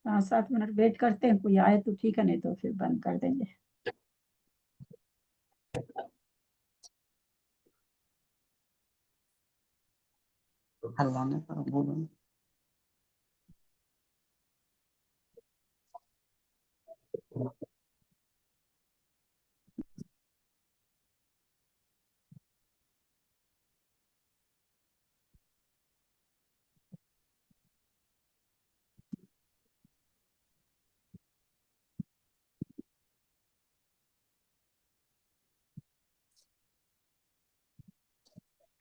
5-7 minute wait करते हैं, कोई आए तो ठीक है, नहीं तो फिर बंद कर देंगे। हल्ला नहीं करो, बोलो।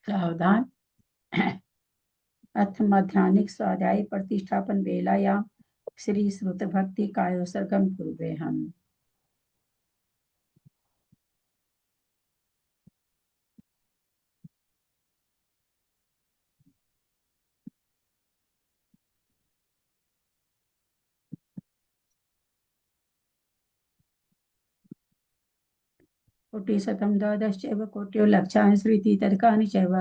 सावधान। अथ माध्यानिक स्वाध्याय प्रतिष्ठापन वेलायां श्री श्रुत भक्ति कायोसर्गम कुर्वे हम। कोटिशतं द्वादशैव कोट्यो लक्षानि श्रुति तर्कानि चैव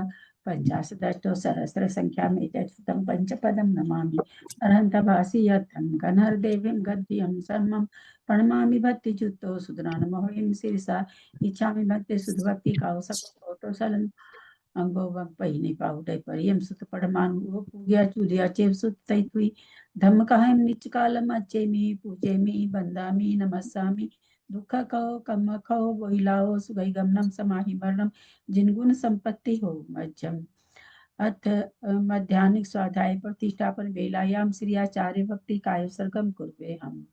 पञ्चाशदष्टौ सहस्रसङ्ख्यामेतच्छ्रुतं पञ्चपदं नमामि अरहन्तभासि यत्थं गणहरदेवीं गद्दियं सर्वं प्रणमामि भक्तिच्युतो सुधरानमहोयं शिरसा इच्छामि भक्ति सुधभक्ति कावसकोटोसलं अंगो वग पहिने पाउडै परियम सुत पड़मान वो पूज्या चूलिया चेव सुत तैतुई धम्म कहायम निच कालम अच्छेमी पूजेमी बंदामी नमस्सामी दुख कहो कम कहो वहिलाओ सुगई गमनम समाहि मरणम जिनगुण संपत्ति हो मज्जम। अथ मध्याह्निक स्वाध्याय प्रतिष्ठापन वेलायाम श्री आचार्य भक्ति काय सर्गम कुर्वे हम।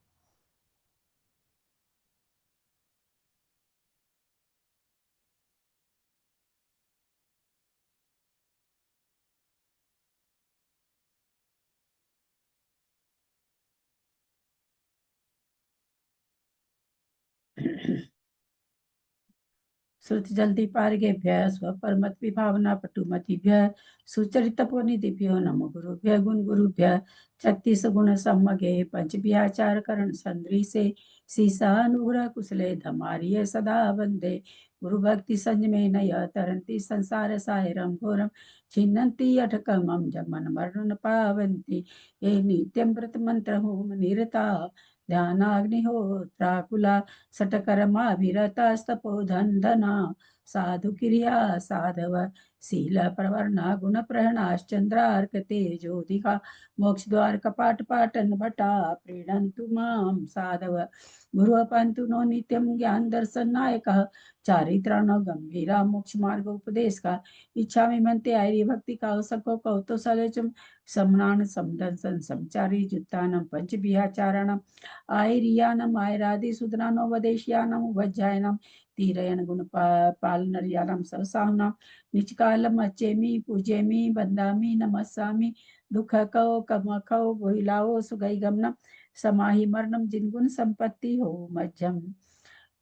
श्रुति जल्दी पारगेभ्य स्वपरमत विभावना पटुमतिभ्य सुचरितपोनिधिभ्यो नमो गुरुभ्य गुण गुरुभ्य 36 गुण सम्मगे पंचभ्याचार करण संद्रिसे सीसानुग्रह कुशले धमारिय सदा वंदे गुरु भक्ति संजमे नय तरंती संसार सायरम घोरम छिन्नन्ति अठकमं जमन मरण पावंती ये नित्यं व्रत मंत्र होम निरता ध्यानाग्निहोत्राकुला सटकर्माभिरतस्तपोधन्धना साधु क्रिया साधव शील प्रवर्णा गुण प्रहणाश्चंद्रार्क तेजोधिका मोक्ष द्वार कपाट पाटन भटा प्रीणन्तु मां साधव गुरुपंतु नो नित्यं ज्ञान दर्शन नायक चारित्राणो गंभीरा मोक्ष मार्ग उपदेश का इच्छा में मनते आयरी भक्ति का सको कौतो सलचम समनान समदंसन समचारी जुत्तानम पंच बिहाचारणम आयरियानम आयरादि सुदनानो वदेशियानम वज्जायनम तीरयन गुण पालनरियानम सवसाहनम निचकालम अचेमी पूजेमी बंदामी नमस्सामी दुख कहो कम कहो बोहिलाओ सुगई गमनम समाहि मरणम जिनगुण संपत्ति हो मध्यम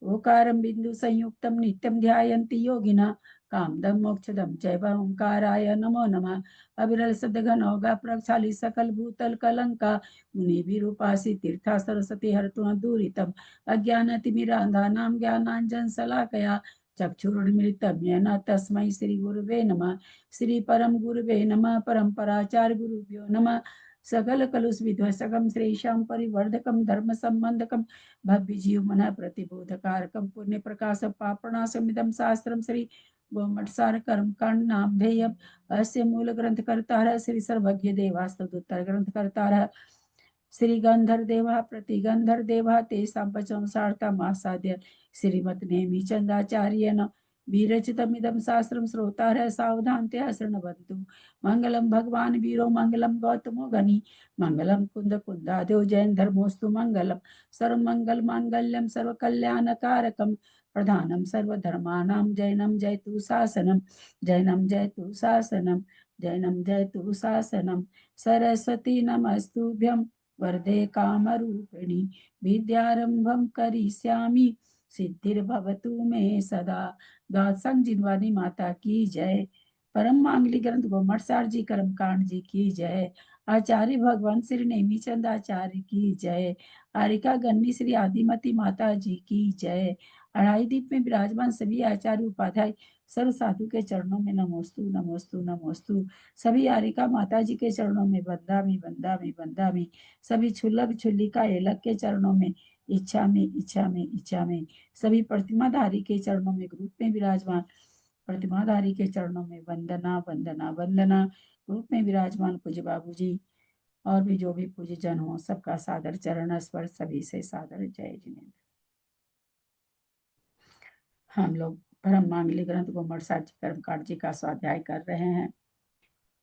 ओकारं बिंदु संयुक्तं नित्यं ध्यायन्ति योगिना कामदं मोक्षदं चैव ओंकाराय नमो नमः अविरल सदघनौघा प्रक्षाली सकल भूतल कलंका मुनि विरूपासी तीर्था सरस्वती हरतु दूरितम अज्ञानतिमिरांधानां ज्ञानांजन शलाकया चक्षुरुन्मिलितं येन तस्मै श्री गुरुवे नमः श्री परम गुरुवे नमः परम्पराचार्य गुरुभ्यो नमः सकल कलुष विध्वंसकम श्रेषां परिवर्धकम धर्म संबंधकम भव्य जीव मन प्रतिबोधकारकम पुण्य प्रकाश पापणासमिदं शास्त्रम श्री गोमठसार कर्म कांड नामधेयम अस्य मूल ग्रंथ कर्ता श्री सर्वज्ञ देवास्तुतर ग्रंथ कर्ता श्री गंधर देवा प्रतिगंधर देवा ते संपचंसार्था मासाद्य श्रीमत नेमि चंदाचार्य न विरचितमिदं शास्त्रं श्रोतारः सावधानतया शृण्वन्तु मंगलम भगवान वीरो मंगलम गौतमो गनि मंगलम कुंद कुंदादेव जैन धर्मोस्तु मंगलम सर्वमंगल मांगल्यम सर्वकल्याणकारकम प्रधानम सर्वधर्माणां जैनम जयतु शासनम जैनम जयतु शासनम जैनम जयतु शासनम सरस्वती नमस्तुभ्यं वरदे कामरूपिणी विद्यारंभं करिष्यामि सिद्धिर्भवतु मे सदा। द्वादशंग जिनवानी माता की जय। परम मांगली ग्रंथ गोमठसार जी कर्मकांड जी की जय। आचार्य भगवान श्री नेमीचंद आचार्य की जय। आरिका गन्नी श्री आदिमती माता जी की जय। अढ़ाई दीप में विराजमान सभी आचार्य उपाध्याय सर्व साधु के चरणों में नमोस्तु नमोस्तु नमोस्तु। सभी आरिका माता जी के चरणों में बंदामी बंदामी बंदामी। सभी छुल्लक छुल्लिका एलक के चरणों में इच्छा में इच्छा में इच्छा में। सभी प्रतिमाधारी के चरणों में ग्रुप में विराजमान प्रतिमाधारी के चरणों में वंदना वंदना वंदना। ग्रुप में विराजमान पूज्य बाबू जी और भी जो भी पूज्य जन हो सबका सादर चरण स्पर्श सभी से सादर जय जिनेन्द्र। हम लोग ब्रह्म मांगलिक ग्रंथ गोमठ साची कर्मकांड जी का स्वाध्याय कर रहे हैं,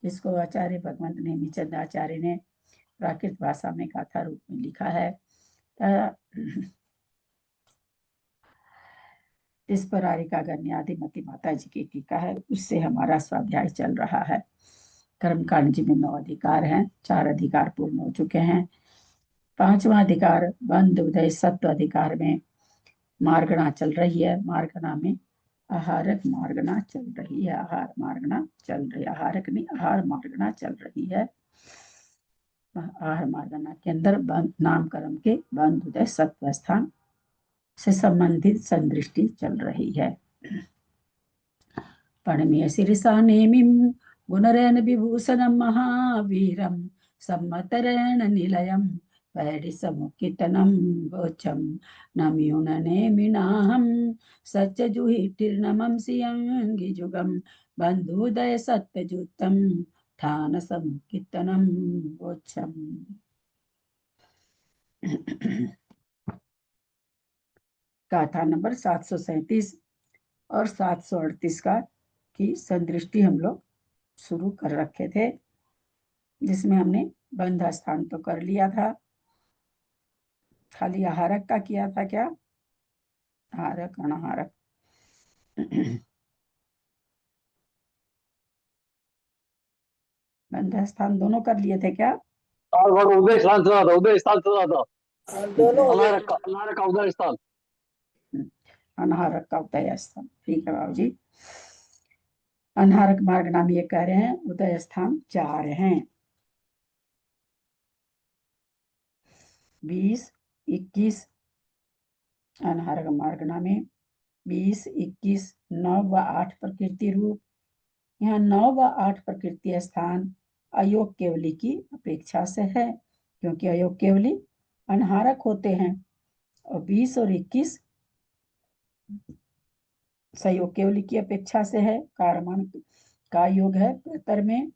जिसको आचार्य भगवंत नेमीचंद आचार्य ने प्राकृत भाषा में गाथा रूप में लिखा है। इस पर आरिका गण्य आदिमती माता जी की टीका है, उससे हमारा स्वाध्याय चल रहा है। कर्मकांड जी में 9 अधिकार हैं, 4 अधिकार पूर्ण हो चुके हैं। 5वां अधिकार बंध उदय सत्व अधिकार में मार्गणा चल रही है। मार्गणा में आहारक मार्गणा चल रही है। आहार मार्गणा चल रही है। आहारक नहीं, आहार मार्गणा चल रही है। आहार मार्गणा के अंदर नामकरण के बंध उदय सत्व स्थान से संबंधित संदृष्टि चल रही है। पणमीय शीर्षा नेमिं गुणरेण विभूषणं महावीरं सम्मतरेण निलयं पैडिसमुखितनं वोचं नम्युननेमिनाहं सच्चजुहिटिर्नमं सियंगिजुगं बन्धुदय सत्यजुतं ठानसमुखितनं वोच्छम्। गाथा नंबर 737 और 738 का की संदृष्टि हम लोग शुरू कर रखे थे, जिसमें हमने बंध स्थान तो कर लिया था, खाली आहारक का किया था। क्या आहारक अनाहारक बंध स्थान दोनों कर लिए थे क्या? और उदय स्थान सुना था, उदय स्थान सुना था, दोनों अनारक का उदय स्थान, अनाहारक का उदय स्थान। ठीक है बाबू जी। अनाहारक मार्ग नाम ये कह रहे हैं, उदय स्थान 4 हैं। 20, 21 अनाहारक मार्गना में 20, 21, 9 व 8 प्रकृति रूप। यहाँ 9 व 8 प्रकृति स्थान अयोग केवली की अपेक्षा से है, क्योंकि अयोग केवली अनाहारक होते हैं। और 20 और 21 संयोग केवली की अपेक्षा से है। कारमान का योग है प्रतर में,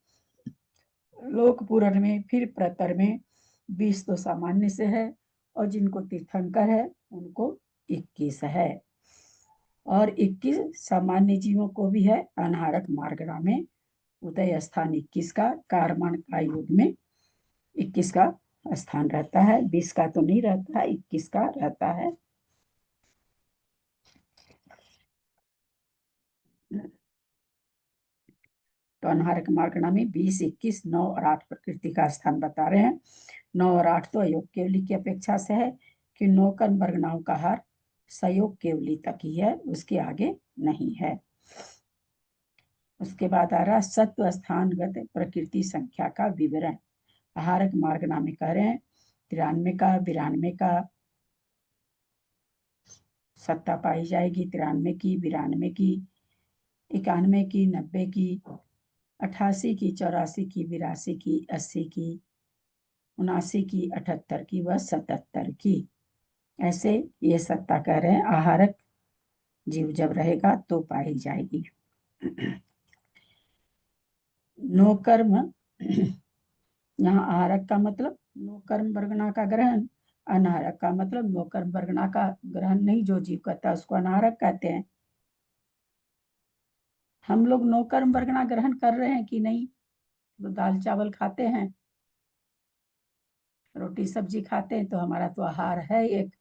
लोक पूरण में, फिर प्रतर में। 20 तो सामान्य से है, और जिनको तीर्थंकर है उनको 21 है। और 21 सामान्य जीवों को भी है। अनाहारक मार्गणा में उदय स्थान 21 का, कारमान का योग में 21 का स्थान रहता है। 20 का तो नहीं रहता है, 21 का रहता है। तो अनाहारक मार्गणा में 20, 21, 9 और 8 प्रकृति का स्थान बता रहे हैं। 9 और 8 तो अयोग केवली की अपेक्षा से है कि 9 कर्म वर्गणाओं का हार सयोग केवली तक ही है, उसके आगे नहीं है। उसके बाद आ रहा सत्व स्थानगत प्रकृति संख्या का विवरण। आहारक मार्गणा में कह रहे हैं 93 का, 92 का सत्ता पाई जाएगी। 93 की, 92 की, 91 की, 90 की, 88 की, 84 की, 82 की, 80 की, 79 की, 78 की व 77 की। ऐसे ये सत्ता कह रहे हैं आहारक जीव जब रहेगा तो पाई जाएगी। नो कर्म यहाँ आहारक का मतलब नो कर्म वर्गणा का ग्रहण, अनाहारक का मतलब नो कर्म वर्गणा का ग्रहण नहीं जो जीव करता है उसको अनाहारक कहते हैं। हम लोग नो कर्म वर्गणा ग्रहण कर रहे हैं कि नहीं? तो दाल चावल खाते हैं, रोटी सब्जी खाते हैं, तो हमारा तो आहार है एक।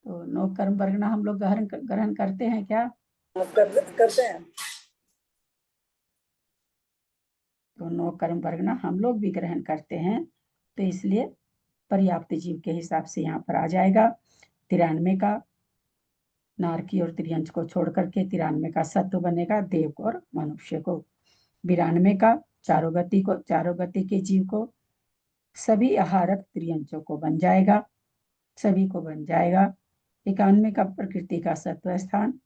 तो नो कर्म वर्गणा हम लोग ग्रहण करते हैं क्या? करते हैं। तो नो कर्म वर्गणा हम लोग भी ग्रहण करते हैं, तो इसलिए पर्याप्त जीव के हिसाब से यहाँ पर आ जाएगा। 93 का नारकी और त्रियंश को छोड़ करके 93 का सत्व बनेगा देव को और मनुष्य को। 92 का चारों गति के जीव को सभी आहारक त्रियंचों को बन जाएगा, सभी को बन जाएगा। 91 का प्रकृति का सत्व स्थान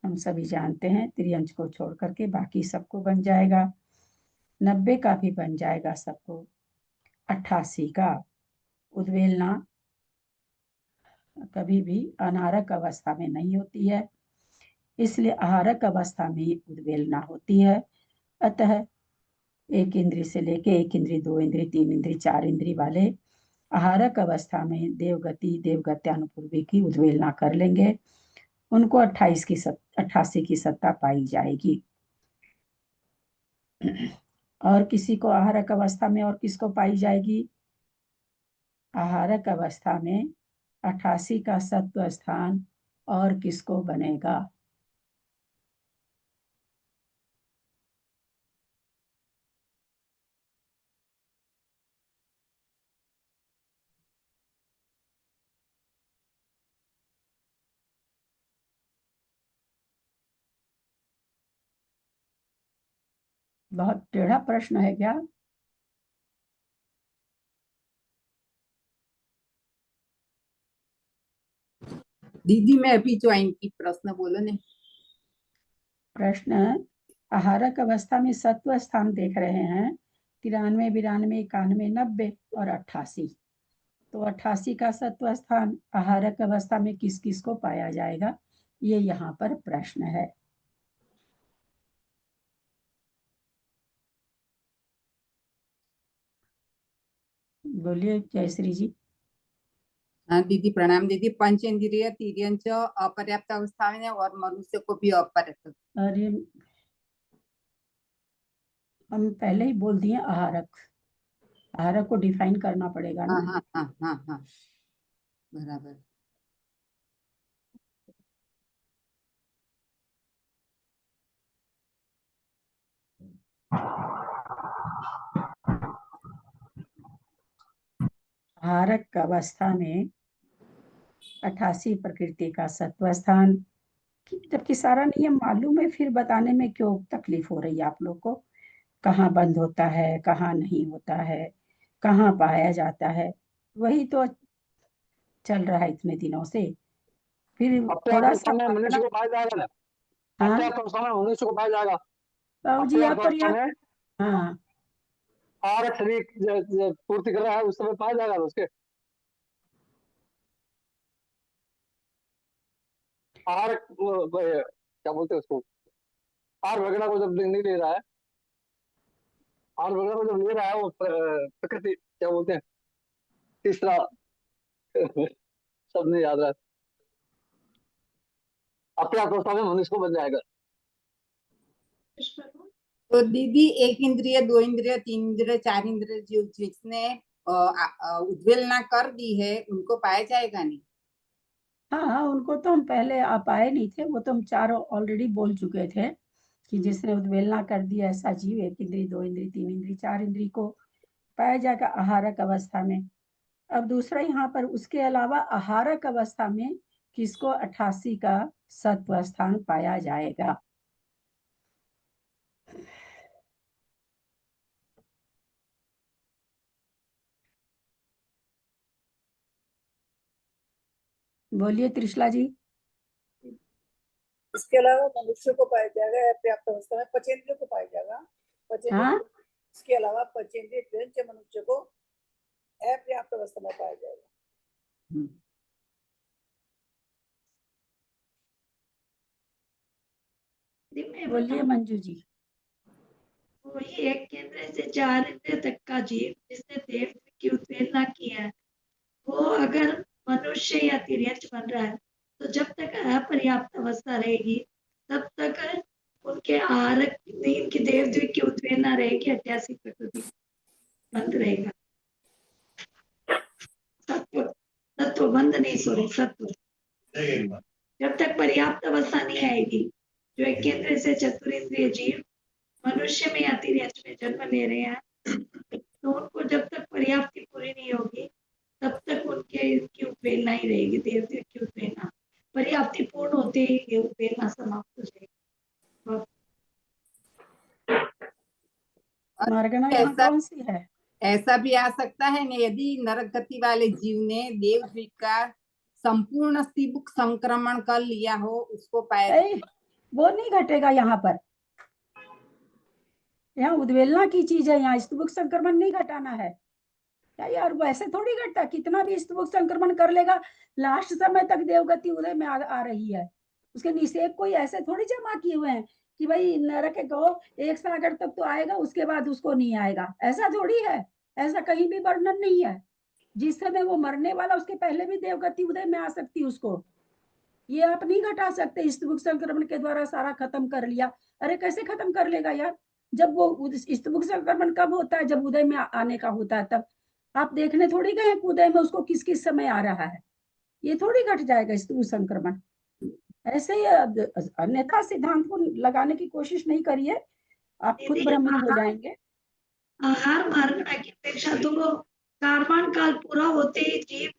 हम सभी जानते हैं, त्रियंच को छोड़ करके बाकी सबको बन जाएगा। 90 का भी बन जाएगा सबको। 88 का उद्वेलना कभी भी अनारक अवस्था में नहीं होती है, इसलिए आहारक अवस्था में उद्वेलना होती है। अतः एक इंद्री से लेके एक इंद्री, दो इंद्री, तीन इंद्री, चार इंद्री वाले आहारक अवस्था में देवगति देवगत्यानुपूर्वी की उद्वेलना कर लेंगे, उनको 88 की सत्ता पाई जाएगी। और किसी को आहारक अवस्था में और किसको पाई जाएगी? आहारक अवस्था में 88 का सत्व स्थान और किसको बनेगा? बहुत टेढ़ा प्रश्न है क्या? दीदी मैं अभी ज्वाइन की, प्रश्न बोलो ने। प्रश्न आहारक अवस्था में सत्व स्थान देख रहे हैं 93, 92, 91, 90 और 88। तो 88 का सत्व स्थान आहारक अवस्था में किस किस को पाया जाएगा, ये यहाँ पर प्रश्न है। बोलिए जयश्री जी। हाँ दीदी प्रणाम। दीदी पंचेंद्रिय तिर्यंच अपर्याप्त अवस्था में और मनुष्य को भी अपर्याप्त। अरे हम पहले ही बोल दिए आहारक, आहारक को डिफाइन करना पड़ेगा ना। हाँ हाँ हाँ हाँ हाँ बराबर। आहारक अवस्था में 88 प्रकृति का सत्व स्थान, जबकि सारा नियम मालूम है, फिर बताने में क्यों तकलीफ हो रही है आप लोग को? कहाँ बंद होता है, कहाँ नहीं होता है, कहाँ पाया जाता है, वही तो चल रहा है इतने दिनों से। फिर थोड़ा अपर्याप्त सा समय मनुष्य अपना, को पाया जाएगा ना। हाँ अपर्याप्त समय मनुष्य को पाया जाएगा। बाबू जी अपर्याप्त अपर्याप्त, समय हाँ आहारक शरीर पूर्ति कर रहा है, उस समय पाया जाएगा ना उसके। आहारक क्या बोलते हैं उसको, आहार वगैरह को जब नहीं ले रहा है, आहार वगैरह को जब ले रहा है वो प्रकृति क्या बोलते हैं, तीसरा शब्द नहीं याद रहा। अपर्याप्त अवस्था में मनुष्य को बन जाएगा। तो दीदी एक इंद्रिय, दो इंद्रिय, तीन इंद्रिय, चार इंद्रिय जिसने उद्वेलना कर दी है उनको पाया जाएगा नहीं? हाँ हाँ, उनको तो हम पहले आप आए नहीं थे, वो तो हम चारों ऑलरेडी बोल चुके थे कि जिसने उद्वेलना कर दिया ऐसा जीव एक इंद्री, दो इंद्री, तीन इंद्री, चार इंद्री को पाया जाएगा आहारक अवस्था में। अब दूसरा यहाँ पर उसके अलावा आहारक अवस्था में किसको 88 का सत्व स्थान पाया जाएगा? बोलिए त्रिशला जी। इसके अलावा मनुष्य को पाया जाएगा पर्याप्त अवस्था में, पचेंद्रिय को पाया जाएगा। हाँ इसके अलावा पचेंद्रिय तिर्यंच मनुष्य को अपर्याप्त अवस्था में पाया जाएगा। बोलिए मंजू जी। वही एक केंद्र से चार इंद्रिय तक का जीव जिसने देव की उत्प्रेरणा की है, वो अगर मनुष्य या तिर्यंच बन रहा है तो जब तक अपर्याप्त अवस्था रहेगी तब तक उनके आहारक की देवद्विक की उत्प्रेरणा रहेगी, 88 प्रकृति बंद रहेगा। सत्व तत्व बंद नहीं, सॉरी सत्व। जब तक पर्याप्त अवस्था नहीं आएगी, जो एक केंद्र से चतुरिंद्रिय जीव मनुष्य में या तिर्यंच में जन्म ले रहे हैं, तो उनको जब तक पर्याप्ति पूरी नहीं होगी तब तक उनके इनकी उत्प्रेरणा ही रहेगी, देवदेव की उत्प्रेरणा। पर्याप्ति पूर्ण होते ही ये उत्प्रेरणा समाप्त हो जाएगी। मार्गना यहाँ ऐसा कौन सी है? ऐसा भी आ सकता है न, यदि नरक गति वाले जीव ने देवद्वीप का संपूर्ण स्त्रीमुख संक्रमण कर लिया हो, उसको पाया। वो नहीं घटेगा यहाँ पर, यहाँ उद्वेलना की चीज है, यहाँ स्तुमुख संक्रमण नहीं घटाना है। क्या यार, वो ऐसे थोड़ी घटता, कितना भी स्तुमुख संक्रमण कर लेगा, लास्ट समय तक देवगति उदय में आ रही है। उसके निषेध कोई ऐसे थोड़ी जमा किए हुए हैं कि भाई नरक को एक सागर तक तो आएगा, उसके बाद उसको नहीं आएगा, ऐसा थोड़ी है। ऐसा कहीं भी वर्णन नहीं है। जिस समय वो मरने वाला, उसके पहले भी देवगति उदय में आ सकती उसको। ये आप नहीं घटा सकते, स्तुमुख संक्रमण के द्वारा सारा खत्म कर लिया। अरे कैसे खत्म कर लेगा यार, जब वो स्तुमुख संक्रमण कब होता है, जब उदय में आने का होता है तब। आप देखने थोड़ी गए उदय में उसको किस किस समय आ रहा है, ये थोड़ी घट जाएगा स्तुमुख संक्रमण। ऐसे ही अन्यथा सिद्धांत को लगाने की कोशिश नहीं करिए, आप खुद भ्रमित हो जाएंगे। आहार मार्गना की अपेक्षा तो वो कार्बन काल पूरा होते ही जीव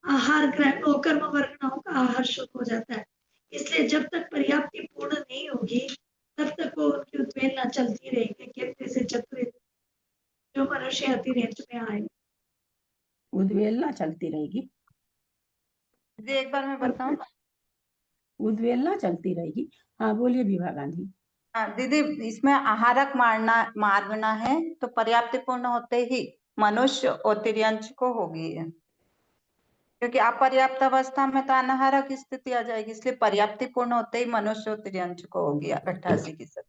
आहार ग्रहण होकर वर्गनाओं का आहार शुरू हो जाता है। इसलिए जब तक पर्याप्ति पूर्ण नहीं होगी, तब तक वो उनकी उत्प्रेरणा चलती रहेगी। केंद्र से चतुर जो मनुष्य अतिरेंज में आए, उद्वेलना चलती रहेगी। एक बार मैं बताऊं, उद्वेलना चलती रहेगी। हाँ बोलिए विभा गांधी। दीदी, इसमें आहारक मार्गना है तो पर्याप्ति पूर्ण होते ही मनुष्य और तिर्यंच को होगी, क्योंकि अपर्याप्त अवस्था में तो अनाहारक स्थिति आ जाएगी, इसलिए पर्याप्ति पूर्ण होते ही मनुष्य और तिर्यंच को होगी 88%।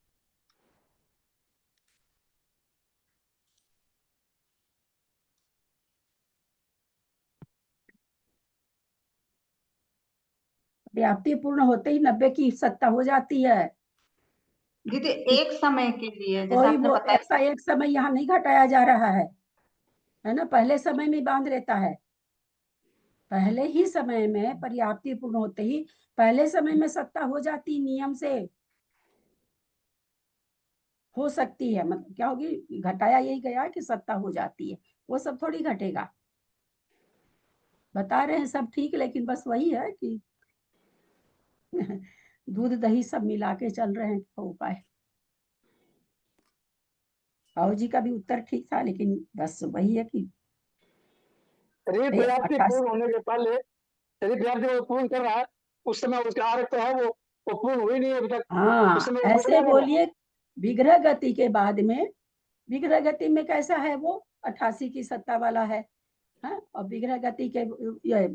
व्याप्ति पूर्ण होते ही 90 की सत्ता हो जाती है। दीदी एक समय के लिए, जैसे कोई आपने वो बताया, ऐसा एक समय यहाँ नहीं घटाया जा रहा है ना, पहले समय में बांध रहता है। पहले ही समय में पर्याप्ति पूर्ण होते ही पहले समय में सत्ता हो जाती, नियम से हो सकती है। मतलब क्या होगी, घटाया यही गया कि सत्ता हो जाती है, वो सब थोड़ी घटेगा। बता रहे हैं सब ठीक, लेकिन बस वही है कि दूध दही सब मिला के चल रहे हैं, क्या उपाय। आओ जी का भी उत्तर ठीक था, लेकिन बस वही है कि शरीर पर्याप्ति पूर्ण होने के पहले, शरीर पर्याप्ति पूर्ण कर रहा है, उस समय उसका आरक तो है वो पूर्ण हुई नहीं अभी तक। उस हाँ समय ऐसे बोलिए, विग्रह गति के बाद में, विग्रह गति में कैसा है वो 88 की सत्ता वाला है। हाँ, और विग्रह गति के ये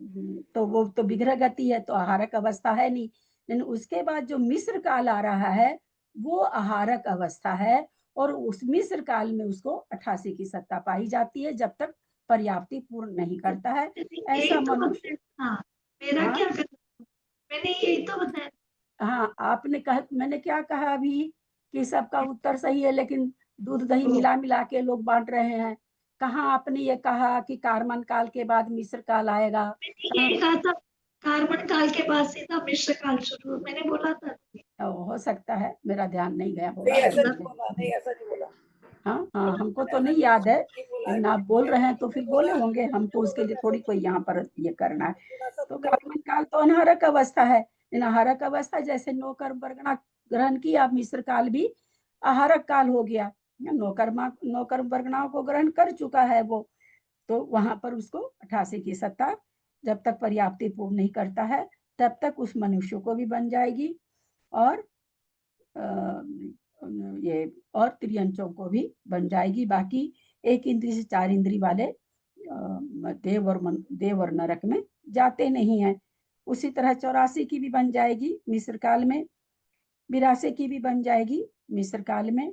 तो वो तो विग्रह गति है, तो आहारक अवस्था है नहीं। लेकिन उसके बाद जो मिश्र काल आ रहा है वो आहारक अवस्था है, और उस मिश्र काल में उसको 88 की सत्ता पाई जाती है, जब तक पर्याप्ति पूर्ण नहीं करता है। ऐसा यही तो मनुष्य। हाँ, मेरा हाँ? क्या करना, मैंने यही तो बताया। हाँ आपने कहा, मैंने क्या कहा अभी कि सबका उत्तर सही है, लेकिन दूध दही मिला मिला के लोग बांट रहे हैं। कहाँ आपने ये कहा कि कार्बन काल के बाद मिश्र काल आएगा? मैंने यही कहा था, कार्बन काल के बाद सीधा मिश्र काल शुरू, मैंने बोला था। हो सकता है, मेरा ध्यान नहीं गया नहीं होगा। ऐसा नहीं बोला, नहीं ऐसा नहीं बोला, हाँ हाँ, हमको तो नहीं याद है, नहीं बोला लेकिन है। आप बोल रहे हैं तो फिर बोले बोला, होंगे, हमको उसके लिए थोड़ी कोई यहाँ पर ये करना है। थोड़ा सा तो तुमने कार्बन काल तो अनाहरक अवस्था है। अनाहरक अवस्था जैसे नौकर वर्गना ग्रहण किया, मिश्र काल भी आहारक काल हो गया। नौकर वर्गनाओं को ग्रहण कर चुका है वो, तो वहां पर उसको 88 की सत्ता जब तक पर्याप्ति पूर्ण नहीं करता है, तब तक उस मनुष्य को भी बन जाएगी, और ये और त्रियंचों को भी बन जाएगी। बाकी 1 इंद्री से 4 इंद्री वाले देव और नरक में जाते नहीं है। उसी तरह 84 की भी बन जाएगी मिस्र काल में, 82 की भी बन जाएगी मिस्र काल में,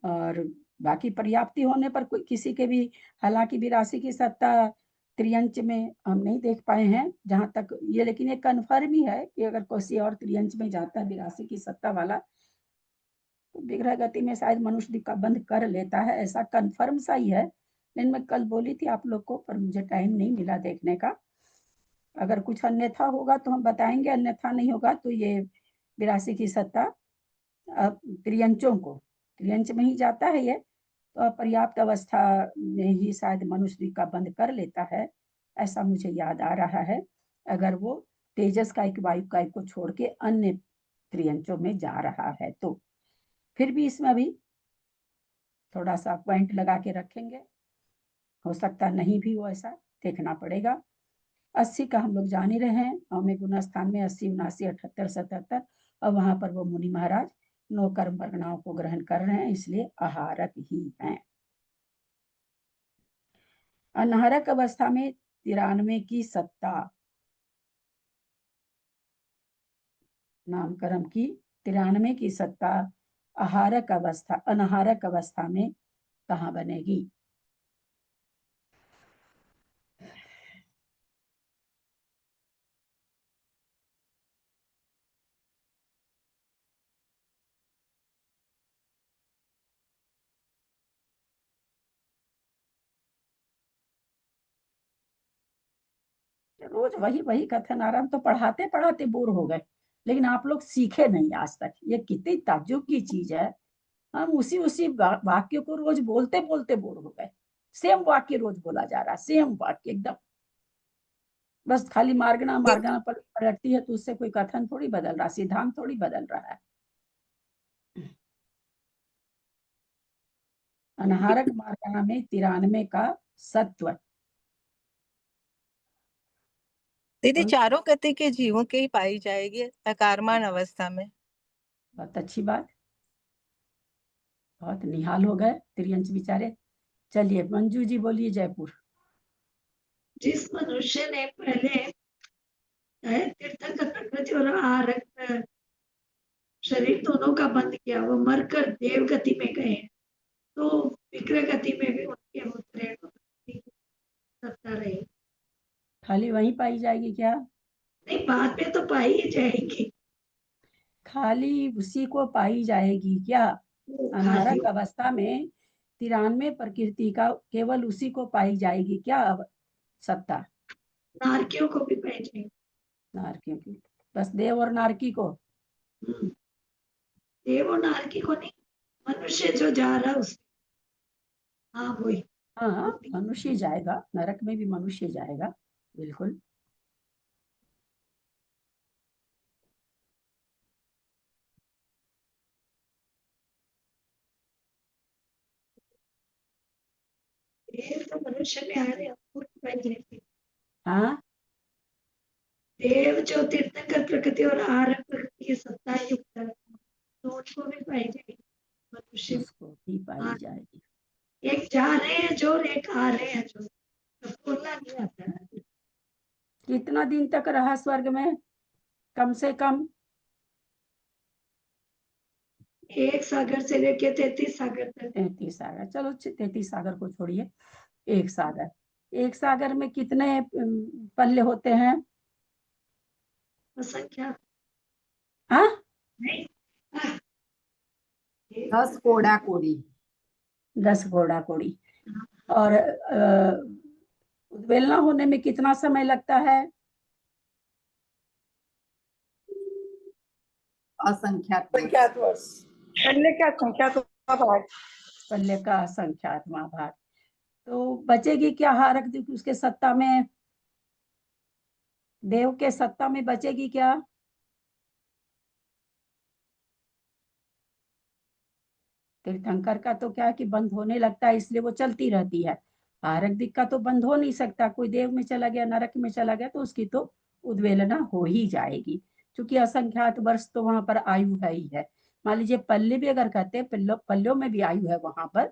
और बाकी पर्याप्ति होने पर कोई किसी के भी, हालांकि 82 की सत्ता त्रियंच में हम नहीं देख पाए हैं जहां तक ये, लेकिन ये कन्फर्म ही है कि अगर कोई और त्रियंच में जाता है 82 की सत्ता वाला, तो विग्रह गति में शायद मनुष्य का बंद कर लेता है, ऐसा कंफर्म सा ही है। लेकिन मैं कल बोली थी आप लोग को, पर मुझे टाइम नहीं मिला देखने का। अगर कुछ अन्यथा होगा तो हम बताएंगे, अन्यथा नहीं होगा तो ये 82 की सत्ता त्रियंचों को, त्रियंच में ही जाता है ये, तो पर्याप्त अवस्था में ही शायद मनुष्य का बंद कर लेता है, ऐसा मुझे याद आ रहा है। अगर वो तेजस का एक वायु का को छोड़ के अन्य त्रियंचों में जा रहा है तो। फिर भी इसमें अभी थोड़ा सा पॉइंट लगा के रखेंगे, हो सकता नहीं भी हो, ऐसा देखना पड़ेगा। 80 का हम लोग जान ही रहे हैं, में गुना स्थान में 80, 79, 78, 77, और वहां पर वो मुनि महाराज 9 कर्म वर्गणाओं को ग्रहण कर रहे हैं, इसलिए आहारक ही हैं। अनाहारक अवस्था में 93 की सत्ता, नामकरण की 93 की सत्ता आहारक अवस्था, अनाहारक अवस्था में कहाँ बनेगी? रोज वही वही कथन आ रहा, हम तो पढ़ाते पढ़ाते बोर हो गए, लेकिन आप लोग सीखे नहीं आज तक। ये कितनी ताज्जुब की चीज है, हम उसी उसी वाक्य को रोज बोलते बोलते बोर हो गए। सेम वाक्य रोज बोला जा रहा है, सेम वाक्य एकदम, बस खाली मार्गना मार्गना पर रखती है, तो उससे कोई कथन थोड़ी बदल रहा, सिद्धांत थोड़ी बदल रहा है। अनाहारक मार्गना में 93 का सत्व, दीदी चारों गति के जीवों की ही पाई जाएगी अकारमान अवस्था में। बहुत अच्छी बात, बहुत निहाल हो गए त्रियंश बेचारे। चलिए मंजू जी बोलिए, जयपुर। जिस मनुष्य ने पहले तीर्थंकर प्रकृति और आहारक शरीर दोनों का बंद किया, वो मरकर देव गति में गए, तो विक्रय गति में भी उनके उत्तरे सत्ता रही। खाली वहीं पाई जाएगी क्या? नहीं, बाद में तो पाई ही जाएगी। खाली उसी को पाई जाएगी क्या? अनाहारक अवस्था में 93 प्रकृति का केवल उसी को पाई जाएगी क्या सत्ता? नारकियों को भी पाई जाएगी। नारकियों की, बस देव और नारकी को? देव और नारकी को नहीं, मनुष्य जो जा रहा है उसमें। हाँ वही, हाँ मनुष्य जाएगा, नरक में भी मनुष्य जाएगा, बिल्कुल। देव तो मनुष्य में आ रहे हैं, उनको पाई जाएगी। हाँ देव जो तीर्थंकर प्रकृति और आहारक प्रकृति की सत्ता युक्त है, तो उनको भी पाई जाएगी। मनुष्य उसको भी पाई जाएगी। एक जा रहे हैं जो, एक आ रहे हैं जो, तो बोलना नहीं आता है। कितना दिन तक रहा स्वर्ग में? कम से कम 1 सागर से लेके 33 सागर तक। 33 सागर, चलो 33 सागर को छोड़िए, 1 सागर। 1 सागर में कितने पल्ले होते हैं? असंख्या हाँ नहीं, 10 कोड़ा कोड़ी। 10 घोड़ा कोड़ी। और उद्वेलना होने में कितना समय लगता है? असंख्यात वर्ष। संख्यात वर्ष, पहले क्या संख्यात भाग, पल्ले का असंख्यातवां भाग। तो बचेगी क्या हारक उसके सत्ता में? देव के सत्ता में बचेगी क्या? तीर्थंकर का तो क्या है कि बंद होने लगता है, इसलिए वो चलती रहती है। हारक दिक का तो बंद हो नहीं सकता, कोई देव में चला गया, नरक में चला गया, तो उसकी तो उद्वेलना हो ही जाएगी, क्योंकि असंख्यात वर्ष तो वहां पर आयु है ही है। मान लीजिए पल्ले भी अगर कहते हैं, पल्लों में भी आयु है वहां पर,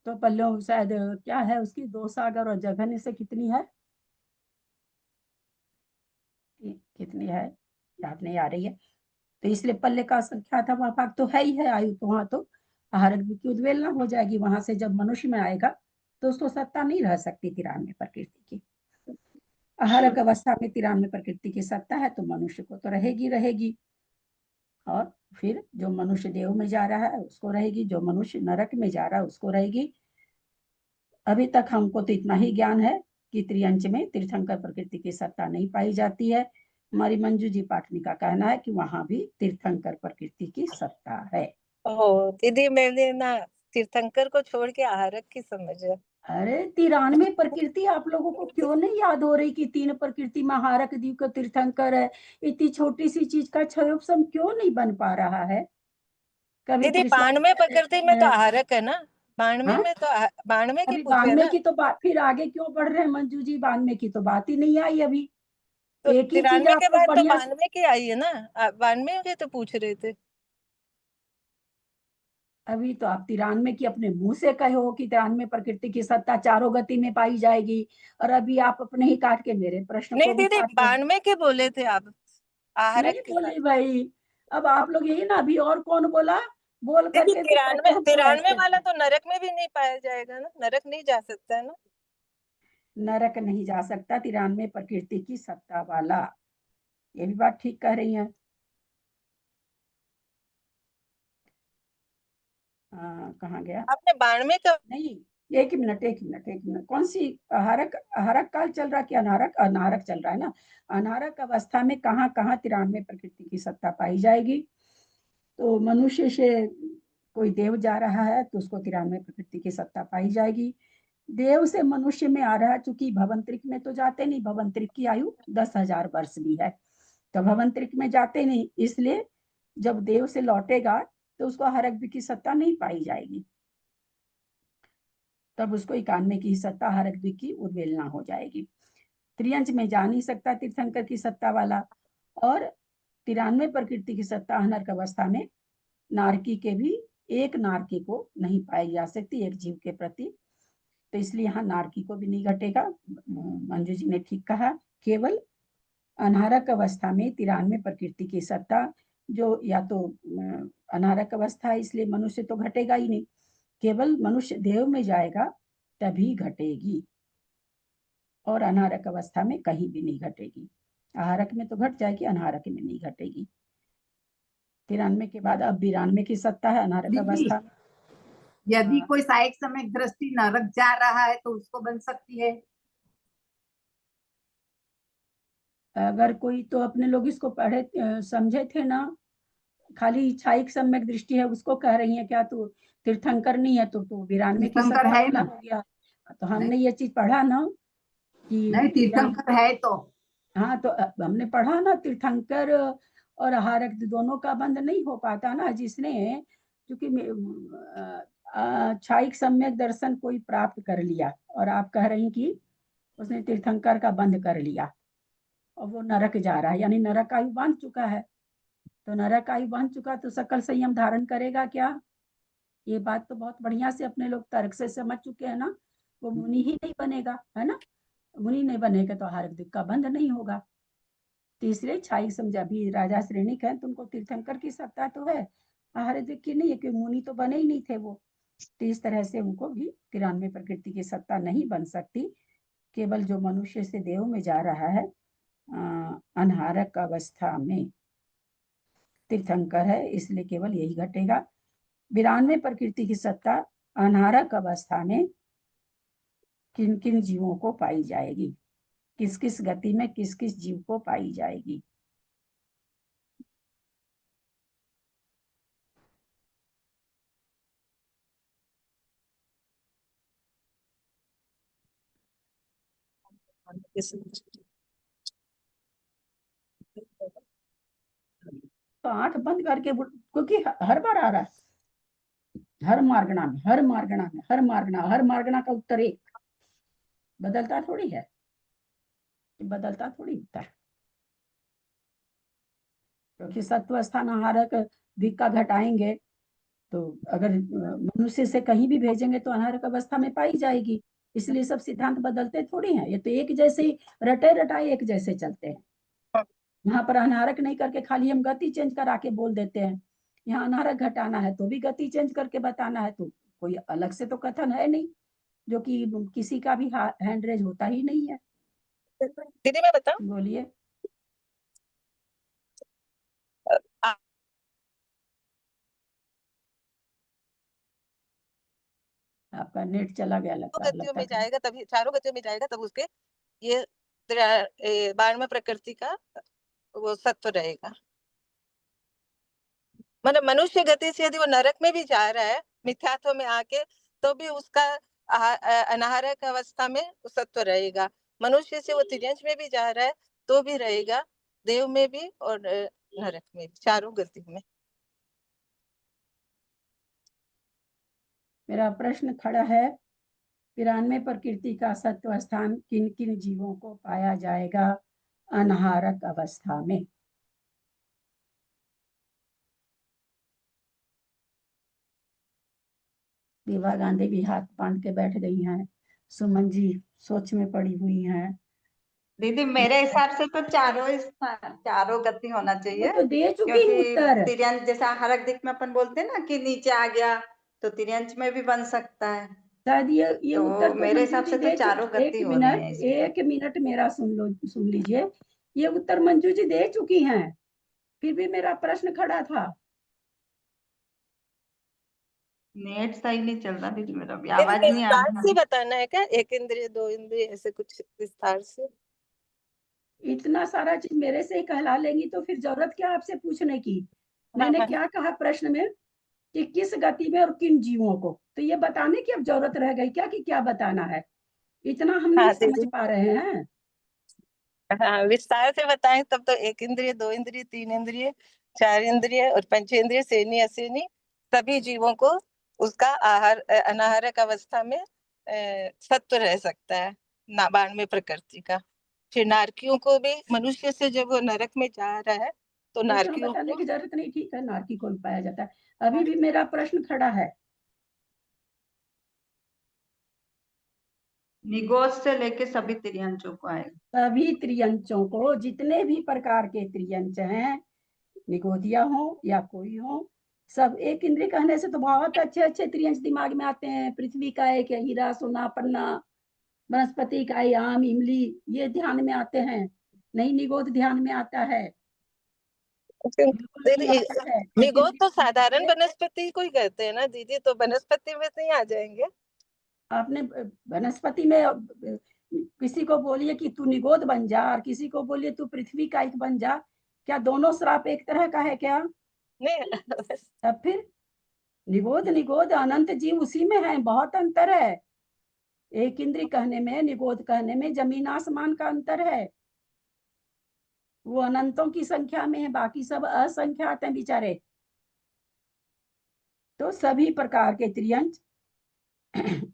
तो पल्लों शायद क्या है उसकी, 2 सागर और जघन्य से कितनी है, कितनी है याद नहीं आ रही है, तो इसलिए पल्ले का असंख्यात भाग तो है ही है आयु, तो वहां तो आहारक की उद्वेलना हो जाएगी। वहां से जब मनुष्य में आएगा तो उसको सत्ता नहीं रह सकती 93 प्रकृति की। आहारक अवस्था में 93 प्रकृति की सत्ता है, तो मनुष्य को तो रहेगी रहेगी, और फिर जो मनुष्य देव में जा रहा है उसको रहेगी, जो मनुष्य नरक में जा रहा है उसको रहेगी। अभी तक हमको तो इतना ही ज्ञान है कि त्रियंच में तीर्थंकर प्रकृति की सत्ता नहीं पाई जाती है। हमारी मंजू जी पाटनी का कहना है कि वहां भी तीर्थंकर प्रकृति की सत्ता है। ओह दीदी, मैंने ना तीर्थंकर को छोड़ के आहारक की समझा। अरे 93 प्रकृति आप लोगों को क्यों नहीं याद हो रही कि 3 प्रकृति महारक द्वीप का तीर्थंकर है? इतनी छोटी सी चीज का क्षयोपम क्यों नहीं बन पा रहा है? कभी दीदी कृष्ण 92 प्रकृति में तो आहारक है ना। बानवे हाँ? में तो बानवे की अभी पूछ रहे हैं 92 ना, की तो बात, फिर आगे क्यों बढ़ रहे हैं मंजू जी? 92 की तो बात ही नहीं आई अभी। तो एक ही चीज 93 आप के लोग बाद तो बढ़िया से, 92 की आई है ना, 92 के तो पूछ रहे थे। अभी तो आप 93 की अपने मुंह से कहे हो कि 93 प्रकृति की सत्ता चारों गति में पाई जाएगी, और अभी आप अपने ही काट के मेरे प्रश्न नहीं को भी दीदी, काट रहे हैं। 92 के बोले थे आप, नहीं आहारक के साथ। बोली भाई, अब आप लोग यही ना, अभी और कौन बोला, बोल दीदी करके फिर कहते 93 हैं हमको 93 ऐसे। वाला तो नरक में भी नहीं पाया जाएगा ना, नरक नहीं जा सकता है ना। नरक नहीं जा सकता 93 प्रकृति की सत्ता वाला, ये भी बात ठीक कह रही हैं। कहाँ गया? आपने 92 का, नहीं, एक मिनट एक मिनट एक मिनट, कौन सी आहारक? आहारक काल चल रहा, कि अनारक? अनारक चल रहा है ना। अनारक अवस्था में कहाँ कहाँ 93 प्रकृति की सत्ता पाई जाएगी? तो मनुष्य से कोई देव जा रहा है तो उसको 93 प्रकृति की सत्ता पाई जाएगी। देव से मनुष्य में आ रहा है, चूंकि भवंतरिक में तो जाते नहीं, भवंतरिक की आयु 10,000 वर्ष भी है, तो भवंतरिक में जाते नहीं, इसलिए जब देव से लौटेगा तो उसको हरक की सत्ता नहीं पाई जाएगी, तब उसको 91 की सत्ता हरक की उद्वेलना हो जाएगी। त्रियंच में जा नहीं सकता तीर्थंकर की सत्ता वाला, और 93 प्रकृति की सत्ता अनर्क अवस्था में नारकी के भी, एक नारकी को नहीं पाई जा सकती एक जीव के प्रति, तो इसलिए यहाँ नारकी को भी नहीं घटेगा। मंजू जी ने ठीक कहा, केवल अनारक अवस्था में 93 प्रकृति की सत्ता, जो या तो अनारक अवस्था है इसलिए मनुष्य तो घटेगा ही नहीं, केवल मनुष्य देव में जाएगा तभी घटेगी, और अनारक अवस्था में कहीं भी नहीं घटेगी। आहारक में तो घट जाएगी, अनारक में नहीं घटेगी। 93 के बाद अब 92 की सत्ता है अनारक दीदी, अवस्था में। यदि हाँ, कोई सहायक समय दृष्टि नरक जा रहा है तो उसको बन सकती है। अगर कोई, तो अपने लोग इसको पढ़े समझे थे ना, खाली इच्छाइक सम्यक दृष्टि है उसको कह रही है क्या? तू तीर्थंकर नहीं है तो 92 की तीर्थंकर सत्ता है वाला ना? हो गया। तो नहीं, हमने ये चीज पढ़ा ना नहीं, कि तीर्थंकर है तो। हाँ, तो हमने पढ़ा ना, तीर्थंकर और आहारक दोनों का बंध नहीं हो पाता ना, जिसने, क्योंकि क्षाइक सम्यक दर्शन कोई प्राप्त कर लिया, और आप कह रही कि उसने तीर्थंकर का बंध कर लिया और वो नरक जा रहा है, यानी नरक आयु बांध चुका है, तो नरक आयु बांध चुका तो सकल संयम धारण करेगा क्या? ये बात तो बहुत बढ़िया से अपने लोग तर्क से समझ चुके हैं ना, वो मुनि ही नहीं बनेगा, है ना। मुनि नहीं बनेगा तो आहारक दिक् का बंध नहीं होगा। तीसरे छाई समझा भी राजा श्रेणी है, तुमको तीर्थंकर की सत्ता तो है, आहार दिक् की नहीं है, क्योंकि मुनि तो बने ही नहीं थे वो, तो इस तरह से उनको भी 93 प्रकृति की सत्ता नहीं बन सकती। केवल जो मनुष्य से देव में जा रहा है अनहारक अवस्था में तीर्थंकर है, इसलिए केवल यही घटेगा। 92 प्रकृति की सत्ता अनहारक अवस्था में किन किन जीवों को पाई जाएगी, किस किस गति में किस किस जीव को पाई जाएगी? तो आंख बंद करके, क्योंकि हर बार आ रहा है, हर मार्गणा में, हर मार्गणा में, हर मार्गणा, हर मार्गणा का उत्तर एक, बदलता थोड़ी है, बदलता थोड़ी होता है, क्योंकि सत्व स्थान आहारक दिक् का घटाएंगे तो अगर मनुष्य से कहीं भी भेजेंगे तो अनारक अवस्था में पाई जाएगी, इसलिए सब सिद्धांत बदलते थोड़ी हैं, ये तो एक जैसे ही रटे रटाए एक जैसे चलते हैं। यहाँ पर अनारक नहीं करके खाली हम गति चेंज करा के बोल देते हैं, यहाँ अनारक घटाना है तो भी गति चेंज करके बताना है, तो कोई अलग से तो कथन है नहीं, जो कि किसी का भी हैंड रेज होता ही नहीं है। दीदी मैं बताऊं, बोलिए। आपका नेट चला गया गतियों लगता में है। जाएगा तभी, चारों गतियों में जाएगा तब उसके ये 92 प्रकृति का वो सत्व रहेगा। मतलब मनुष्य गति से यदि वो नरक में भी जा रहा है मिथ्यात्व में आके, तो भी उसका अनाहारक अवस्था में सत्व रहेगा। मनुष्य से वो तिर्यंश में भी जा रहा है तो भी रहेगा, देव में भी और नरक में भी, चारों गति में। मेरा प्रश्न खड़ा है, 93 प्रकृति का सत्व स्थान किन किन जीवों को पाया जाएगा अनाहारक अवस्था में? दीवा गांधी भी हाथ बांध के बैठ गई हैं, सुमन जी सोच में पड़ी हुई हैं। दीदी मेरे हिसाब से तो चारों गति होना वो चाहिए, तो दे चुकी क्योंकि उत्तर। तिर्यंत जैसा आहारक दिक्क में अपन बोलते हैं ना कि नीचे आ गया, तो तिर्यंत में भी बन सकता है। शायद ये तो उत्तर तो मेरे मंजू हिसाब जी से तो दे चारों चुकी। गति होनी है इसमें। एक मिनट मेरा सुन लीजिए, ये उत्तर मंजू जी दे चुकी हैं, फिर भी मेरा प्रश्न खड़ा था। नेट सही नहीं चल रहा दीदी, मेरा भी फिर आवाज नहीं आ विस्तार से रही। बताना है क्या, एक इंद्रिय दो इंद्रिय ऐसे कुछ विस्तार से? इतना सारा चीज मेरे से ही कहला लेंगी तो फिर जरूरत क्या आपसे पूछने की? मैंने क्या कहा प्रश्न में कि किस गति में और किन जीवों को, तो ये बताने की अब जरूरत रह गई क्या कि क्या बताना है? इतना हम नहीं हाँ समझ दीदी, पा रहे हैं। हाँ विस्तार से बताएं तब तो एक इंद्रिय, दो इंद्रिय, तीन इंद्रिय, चार इंद्रिय और पंचेंद्रिय, सेनी असेनी सभी जीवों को उसका आहार अनाहारक अवस्था में सत्व रह सकता है, 92 प्रकृति का। फिर नारकियों को भी, मनुष्य से जब वो नरक में जा रहा है तो इतना नारकियों बताने को की जरूरत नहीं, ठीक है, नारकी को भी पाया जाता है। अभी भी मेरा प्रश्न खड़ा है। निगोज से लेके सभी तिर्यंचों को आएगा। सभी त्रियंचों को, जितने भी प्रकार के त्रियंच हैं, निगोदिया हो या कोई हो, सब। एक इंद्रिय कहने से तो बहुत अच्छे अच्छे त्रियंच दिमाग में आते हैं। पृथ्वी का एक हीरा, सोना, पन्ना, वनस्पति का आम, इमली, ये ध्यान में आते हैं। नहीं निगोद ध्यान में आता है, बिल्कुल नहीं आता है। लेकिन निगोद तो साधारण वनस्पति को ही कहते हैं ना दीदी, तो वनस्पति में नहीं आ जाएंगे? आपने वनस्पति में किसी को बोलिए कि तू निगोद बन जा और किसी को बोलिए तू पृथ्वी का एक बन जा, क्या दोनों श्राप एक तरह का है क्या? नहीं तब फिर निगोद निगोद अनंत जीव उसी में है, बहुत अंतर है। एक इंद्रिय कहने में, निगोद कहने में जमीन आसमान का अंतर है। वो अनंतों की संख्या में है, बाकी सब असंख्यात हैं बेचारे। तो सभी प्रकार के त्रियंच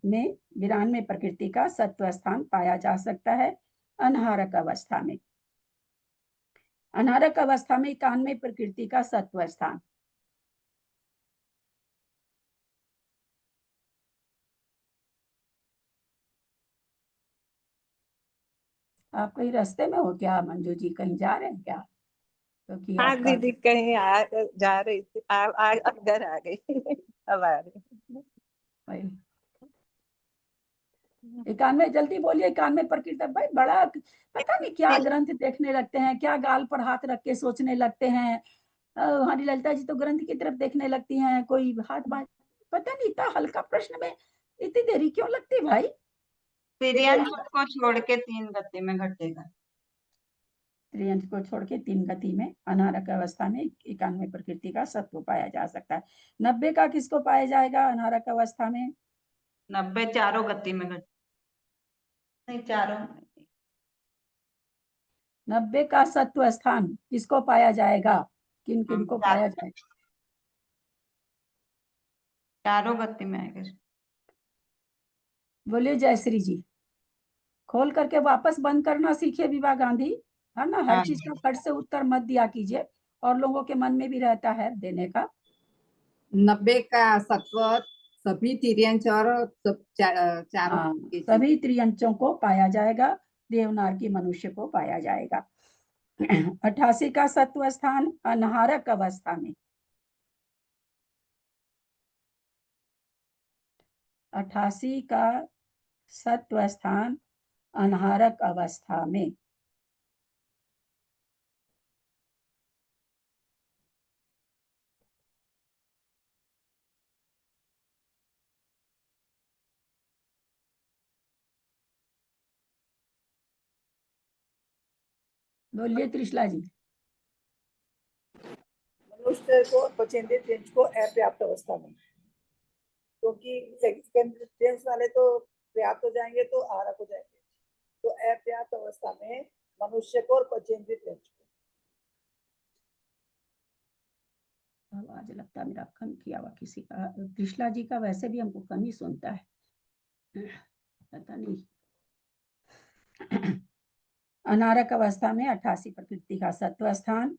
में 92 प्रकृति का सत्व स्थान पाया जा सकता है अनाहारक अवस्था में। अनाहारक अवस्था में 91 प्रकृति का सत्व स्थान। आप कहीं रास्ते में हो क्या मंजू जी, कहीं जा रहे हैं क्या? क्योंकि हाँ आपका दीदी कहीं जा रही थी, अब घर आ गई अब आ रही। 91, जल्दी बोलिए। 91 प्रकृति भाई, बड़ा पता नहीं क्या ग्रंथ देखने लगते हैं, क्या गाल पर हाथ रख के सोचने लगते हैं। हमारी ललिता जी तो ग्रंथ की तरफ देखने लगती हैं, कोई हाथ बांध, पता नहीं इतना हल्का प्रश्न में इतनी देरी क्यों लगती है भाई? तिर्यंच को छोड़ के 3 गति में घटेगा। त्रियंच को छोड़ के 3 गति में अनारक अवस्था में 91 प्रकृति का सत्व पाया जा सकता है। 90 का किसको पाया जाएगा अनारक अवस्था में? 90 चारों गति में घट, नहीं चारों, 90 का सत्व स्थान किसको पाया जाएगा, किन किन को पाया जाएगा? चारों गति में आएगा। बोलिए जयश्री जी। खोल करके वापस बंद करना सीखिए विभा गांधी, है ना। हर हाँ। चीज का फट से उत्तर मत दिया कीजिए, और लोगों के मन में भी रहता है देने का। 90 का सत्व सभी तिर्यंच और चारों हाँ, के जीव। सभी त्रियंचों को पाया जाएगा, देवनार की मनुष्य को पाया जाएगा। 88 का सत्व स्थान अनाहारक अवस्था में। 88 का सत्व स्थान अनाहारक अवस्था में। बोलिए त्रिशला जी। मनुष्य को पचेंद्रिय त्रियंच को अपर्याप्त अवस्था में, क्योंकि त्रियंच वाले तो पर्याप्त हो जाएंगे तो आहारक हो जाएंगे, तो अपर्याप्त अवस्था में मनुष्य को और पचेंद्रिय त्रियंच को। आवाज लगता है मेरा कम किया हुआ किसी का। कृष्णा जी का वैसे भी हमको कम ही सुनता है, पता नहीं। अनारक अवस्था में 88 प्रकृति का सत्व स्थान,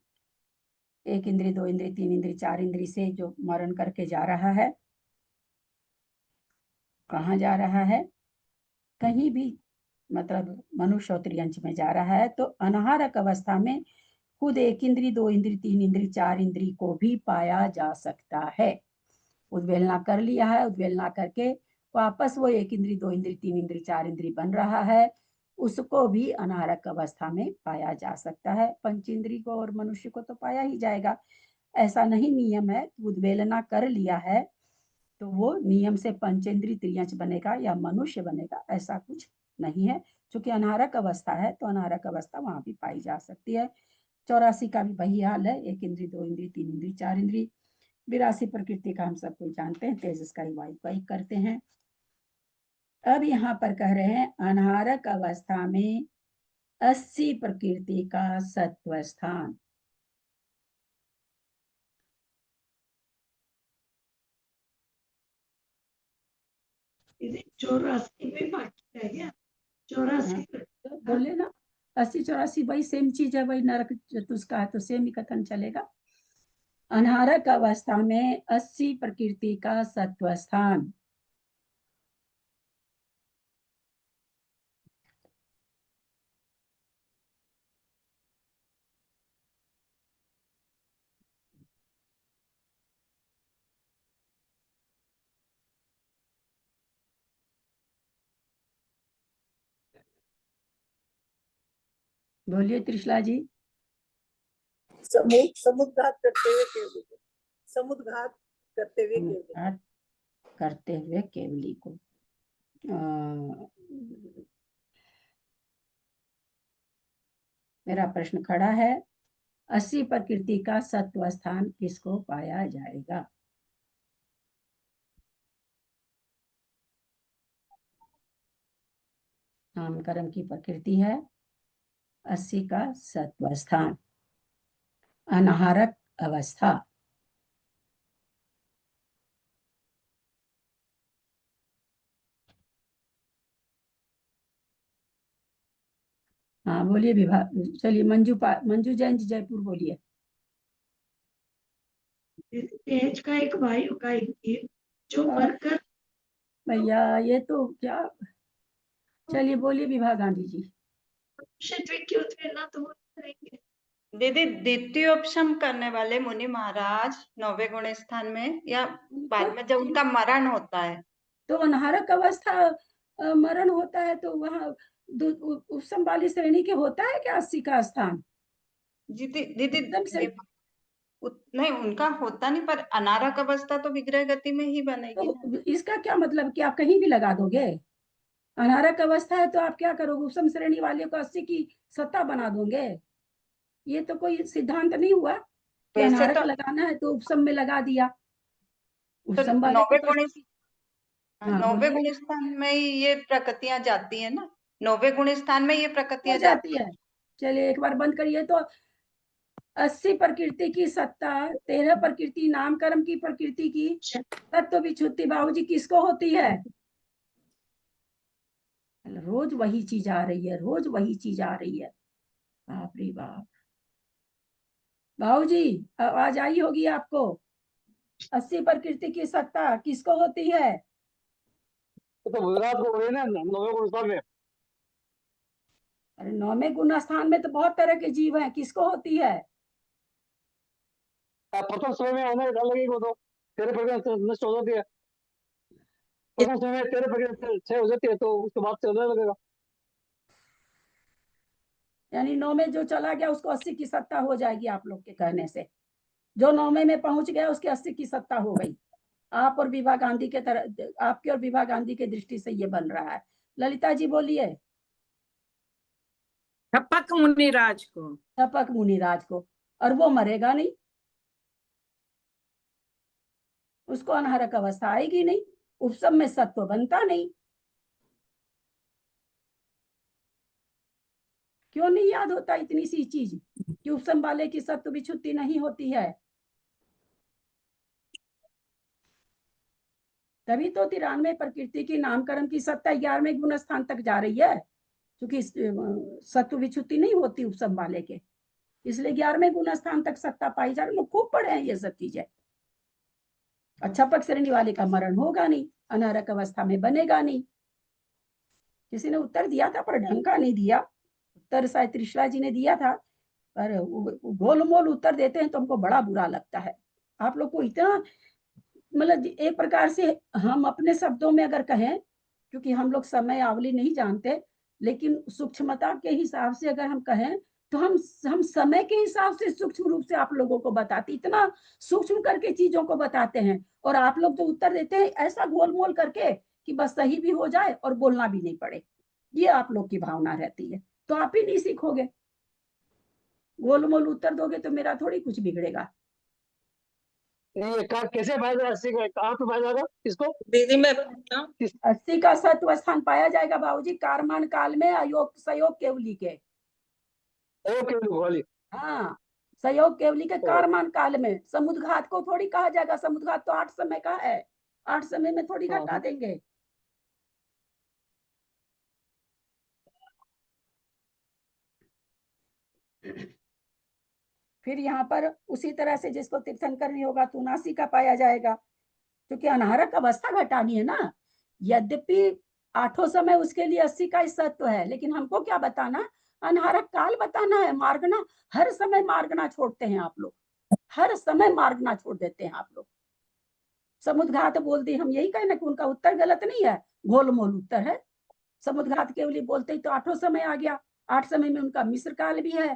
1 इंद्री 2 इंद्री 3 इंद्री 4 इंद्री से जो मरण करके जा रहा है, कहाँ जा रहा है? कहीं भी, मतलब मनुष्य और त्रियंच में जा रहा है। तो अनाहारक अवस्था में खुद 1 इंद्री 2 इंद्री 3 इंद्री 4 इंद्री को भी पाया जा सकता है। उद्वेलना कर लिया है, उद्वेलना करके वापस वो 1 इंद्री 2 इंद्री 3 इंद्री 4 इंद्री बन रहा है, उसको भी अनारक अवस्था में पाया जा सकता है। पंचेंद्री को और मनुष्य को तो पाया ही जाएगा, ऐसा नहीं नियम है। उद्वेलना कर लिया है तो वो नियम से पंचेंद्री त्रियंच बनेगा या मनुष्य बनेगा, ऐसा कुछ नहीं है। क्योंकि अनारक अवस्था है तो अनारक अवस्था वहां भी पाई जा सकती है। 84 का भी वही हाल है, 1 इंद्री 2 इंद्री 3 इंद्री 4 इंद्री। 82 प्रकृति का हम सब कोई जानते हैं, तेजस का ही वायु का ही करते हैं। अब यहाँ पर कह रहे हैं अनारक अवस्था में 80 प्रकृति का सत्व स्थान। दीदी 84 में बाकी रह गया, 84 तो बोले ना 80 84 वही सेम चीज है, वही नरक चतुष्का है तो सेम ही कथन चलेगा। अनारक अवस्था में 80 प्रकृति का सत्व स्थान। बोलिए त्रिशला जी। समुद्घात करते हुए केवली को, समुद्घात करते हुए केवली को। घात करते हुए केवली को। मेरा प्रश्न खड़ा है, 80 प्रकृति का सत्व स्थान किसको पाया जाएगा? नाम कर्म की प्रकृति है, 80 का सत्व स्थान, अनाहारक अवस्था। हाँ बोलिए विभाग, चलिए मंजू जैन जी जयपुर बोलिए। तेज का एक वायु का एक जीव जो मरकर, भैया ये तो क्या, चलिए बोलिए विभा गांधी जी। मनुष्य की उत्प्रेरणा तो वो करेंगे। दीदी द्वितीय उपशम करने वाले मुनि महाराज 9वें गुण स्थान में या बाद में जब उनका मरण होता है, तो अनाहारक अवस्था मरण होता है तो वहाँ उपसम वाली श्रेणी के होता है क्या 80 का स्थान? दीदी दीदी एकदम से नहीं उनका होता नहीं, पर अनारक अवस्था तो विग्रह गति में ही बनेगी ना। तो इसका क्या मतलब कि आप कहीं भी लगा दोगे? अनारक अवस्था है तो आप क्या करोगे, उपसम श्रेणी वाले को 80 की सत्ता बना दोगे? ये तो कोई सिद्धांत नहीं हुआ कि वैसे अनारक तो लगाना है तो उपसम में लगा दिया। तो उपसम वाले को 9वें तो गुण 80 हाँ 9वें बोलिए। गुण स्थान में ही ये प्रकृतियां जाती है ना, 9वें गुण स्थान में ये हो प्रकृतियां जाती जाती है। चलिए एक बार बंद करिए। तो 80 प्रकृति की सत्ता, 13 प्रकृति नाम कर्म की प्रकृति की तत्व विच्छुद्धि बाबूजी किसको होती है? रोज वही चीज आ रही है, रोज वही चीज आ रही है, बाप रे बाप। बाबूजी आवाज आई होगी आपको। 80 प्रकृति की सत्ता किसको होती है? तो गुजरात को गए ना 9वें गुण स्थान में। अरे 9वें गुण स्थान में तो बहुत तरह के जीव हैं, किसको होती है? प्रथम समय में होने लगेगी वो तो 13 प्रकार नष्ट हो जाती है। प्रथम समय में 13 प्रकार 6 हो जाती है तो उसके बाद से होने लगेगा। यानी 9 में जो चला गया उसको 80 की सत्ता हो जाएगी आप लोग के कहने से। जो 9 में पहुंच गया उसकी 80 की सत्ता हो गई। आप और विभा गांधी के तरह, आपके और विभा गांधी के दृष्टि से ये बन रहा है। ललिता जी बोलिए। ठपक मुनिराज को, तपक मुनिराज को, और वो मरेगा नहीं, उसको अनाहरक अवस्था आएगी नहीं, उपसम में सत्व बनता नहीं। क्यों नहीं याद होता इतनी सी चीज कि उपसम वाले की सत्व विच्छुद्धि नहीं होती है? तभी तो 93 प्रकृति की नामकरण की सत्ता 11वें गुण स्थान तक जा रही है, क्योंकि सत्व विच्युति नहीं होती उपसम वाले के, इसलिए 11वें गुण स्थान तक सत्ता पाई जा रही है। खूब पढ़े हैं ये सब चीजें। अच्छा पक्ष श्रेणी वाले का मरण होगा नहीं, अनारक अवस्था में बनेगा नहीं। किसी ने उत्तर दिया था पर ढंग का नहीं दिया उत्तर, शायद त्रिशला जी ने दिया था, पर गोलमोल उत्तर देते हैं तो हमको बड़ा बुरा लगता है। आप लोग को इतना, मतलब एक प्रकार से हम अपने शब्दों में अगर कहें, क्योंकि हम लोग समय आवली नहीं जानते, लेकिन सूक्ष्मता के हिसाब से अगर हम कहें तो हम समय के हिसाब से सूक्ष्म रूप से आप लोगों को बताते, इतना सूक्ष्म करके चीजों को बताते हैं, और आप लोग जो उत्तर देते हैं ऐसा गोलमोल करके कि बस सही भी हो जाए और बोलना भी नहीं पड़े, ये आप लोग की भावना रहती है। तो आप ही नहीं सीखोगे, गोलमोल उत्तर दोगे तो मेरा थोड़ी कुछ बिगड़ेगा। ये कैसे पाया जाएगा 80 का, कहाँ पे पाया जाएगा इसको? दीदी मैं बताऊं? 80 का सत्व स्थान पाया जाएगा बाबूजी कारमान काल में, अयोग सहयोग केवली के। वाली। हाँ, सहयोग केवली के कारमान काल में। समुद्घात को थोड़ी कहा जाएगा, समुद्घात तो 8 समय का है, 8 समय में थोड़ी घटा देंगे। फिर यहाँ पर उसी तरह से जिसको तीर्थंकर नहीं होगा तो 79 का पाया जाएगा, क्योंकि अनारक अवस्था घटानी है ना। यद्यपि 8 समय उसके लिए 80 का सत्व है, लेकिन हमको क्या बताना, अनारक काल बताना है। मार्गना, हर समय मार्गना छोड़ते हैं आप लोग, हर समय मार्गना छोड़ देते हैं आप लोग। समुद्घात बोल दी, हम यही कहना कि उनका उत्तर गलत नहीं है, गोलमोल उत्तर है। समुद्घात केवली बोलते ही तो 8 समय आ गया, 8 समय में उनका मिश्र काल भी है,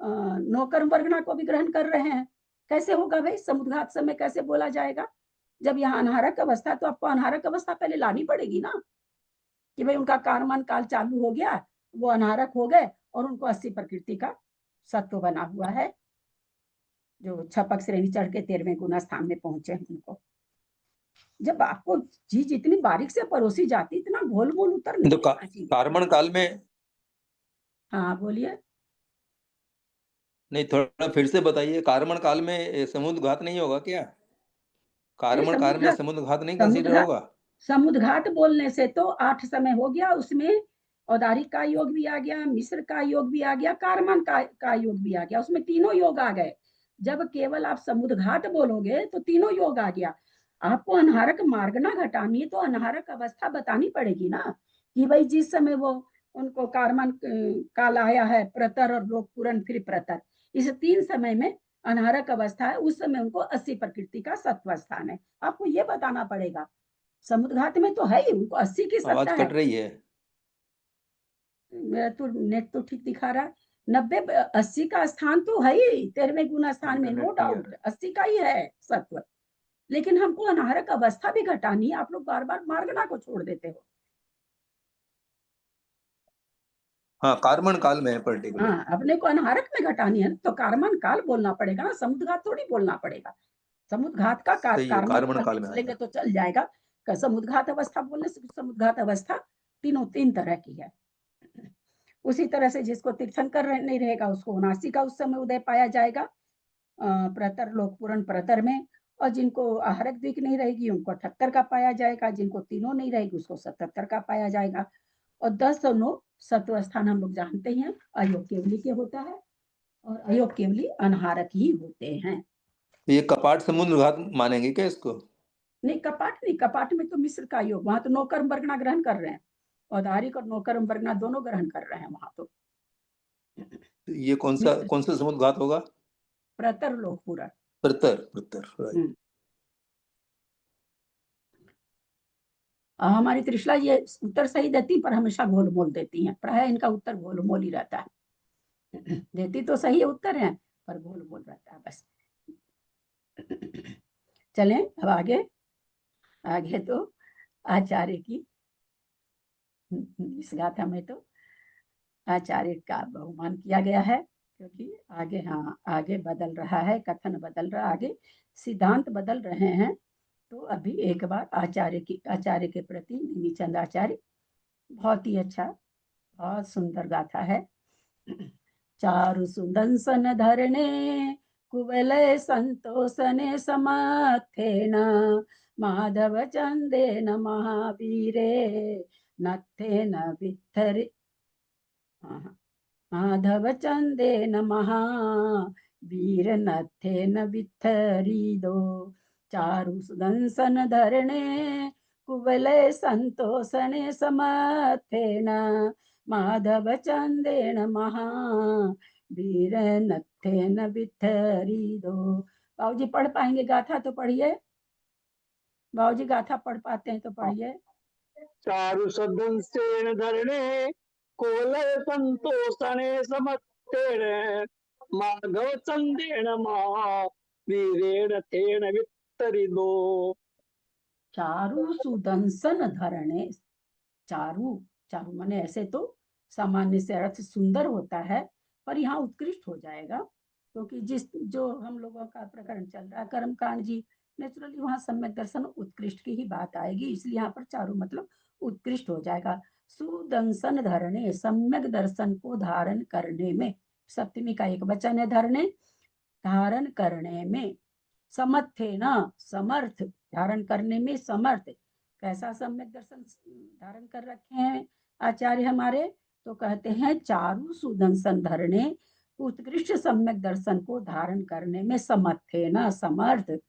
नौकर्म वर्गना को भी ग्रहण कर रहे हैं। कैसे होगा भाई, समुद्घात समय कैसे बोला जाएगा? जब यहाँ अनारक अवस्था, तो आपको अनारक अवस्था पहले लानी पड़ेगी ना, कि भाई उनका कारमान काल चालू हो गया, वो अनारक हो गए और उनको 80 प्रकृति का सत्व बना हुआ है, जो छपक श्रेणी चढ़ के 13वें गुना स्थान में पहुंचे हैं उनको। जब आपको चीज इतनी बारीक से परोसी जाती, इतना घोल मोल उतर नहीं। तो कारमण काल में, हाँ बोलिए। नहीं थोड़ा फिर से बताइए, कारमण काल में समुद्घात नहीं होगा क्या? कारमण काल में समुद्घात नहीं कंसीडर होगा? समुद्घात बोलने से तो 8 समय हो गया, उसमें औदारिक का योग भी आ गया, मिश्र का योग भी आ गया, कारमान का योग भी आ गया, उसमें तीनों योग आ गए। जब केवल आप समुद्घात बोलोगे तो तीनों योग आ गया। आपको अनारक मार्गना घटानी है तो अनारक अवस्था बतानी पड़ेगी ना, कि भाई जिस समय वो उनको कारमान काल आया है, प्रतर और लोक पूरण फिर प्रतर, इस 3 समय में अनारक अवस्था है, उस समय उनको 80 प्रकृति का सत्व स्थान है। आपको ये बताना पड़ेगा। समुद्घात में तो है ही, उनको 80 की सत्ता आवाज है। कट रही है। मेरा तो नेट तो ठीक दिखा रहा है। 80 का स्थान तो है ही 13वें गुना स्थान में, नो डाउट 80 का ही है सत्व, लेकिन हमको अनारक अवस्था भी घटानी है। आप लोग बार बार मार्गना को छोड़ देते हो। हाँ, कारमण काल में है पर्टिकुलर। हाँ, अपने को अनारक में घटानी है तो कारमन काल बोलना पड़ेगा ना, समुद्घात थोड़ी बोलना पड़ेगा। समुद्घात का कारमन काल बोलेंगे तो चल जाएगा। समुद्घात अवस्था बोलने से, समुद्घात अवस्था तीन तरह की है। उसी तरह से जिसको तीर्थंकर नहीं रहेगा उसको 79 का उस समय उदय पाया जाएगा, प्रतर लोक पूर्ण प्रतर में। और जिनको आहारक दिक नहीं रहेगी उनको 78 का पाया जाएगा, जिनको तीनों नहीं रहेगी उसको 77 का पाया जाएगा। और 10 और 9 सत्व स्थान हम लोग जानते हैं अयोग केवली के होता है, और अयोग केवली अनहारक ही होते हैं। ये कपाट समुद्घात मानेंगे क्या इसको? नहीं, कपाट नहीं, कपाट में तो मिश्र का योग, वहां तो नौकर्म वर्गना ग्रहण कर रहे हैं, औदारिक और नौकर्म वर्गना दोनों ग्रहण कर रहे हैं वहां तो। ये कौन सा समुद्घात होगा? प्रतर लोक पूरा, प्रतर। हमारी त्रिशला ये उत्तर सही देती पर हमेशा घोलमोल देती हैं, प्राय इनका उत्तर घोलमोल ही रहता है। देती तो सही उत्तर है पर घोलमोल रहता है बस। चलें अब आगे। आगे तो आचार्य की, इस गाथा में तो आचार्य का बहुमान किया गया है, क्योंकि आगे, हाँ आगे बदल रहा है, कथन बदल रहा, आगे सिद्धांत बदल रहे हैं। तो अभी एक बार आचार्य के प्रति निमिचंद आचार्य, बहुत ही अच्छा, बहुत सुंदर गाथा है। चारु सुदंसन धरणे कुवलय संतोषने समर्थेन माधव चंदेन महावीरे नत्थेन वित्थरि माधव चंदेन महावीर नत्थेन वित्थरिदो चारु सुदंसन धरणे कुवलय संतोषणे समर्थेन माधव चंदेन महावीर नत्थेन वित्थरिदो। बाबूजी पढ़ पाएंगे गाथा तो पढ़िए। बाबूजी गाथा पढ़ पाते हैं तो पढ़िए। चारु सदंसेन धरणे कोलय संतोषणे समत्तेन माधव चंदेन महावीरेण तेन वित्तरिदो। चारु सुदंसन धरणे, चारु चारु माने ऐसे तो सामान्य से अर्थ सुंदर होता है, पर यहाँ उत्कृष्ट हो जाएगा क्योंकि जिस जो हम लोगों का प्रकरण चल रहा है कर्मकांड जी, नेचुरली वहाँ सम्यक दर्शन उत्कृष्ट की ही बात आएगी, इसलिए यहाँ पर चारु मतलब उत्कृष्ट हो जाएगा। सुदंसन धरणे, सम्यक दर्शन को धारण करने में, सप्तमी का एक वचन है धरणे, धारण करने में, समर्थे न समर्थ, धारण करने में समर्थ। कैसा सम्यक दर्शन धारण कर रखे हैं आचार्य हमारे, तो कहते हैं चारु सुदंसन धरणे, उत्कृष्ट सम्यक दर्शन को धारण करने में समर्थे न समर्थ।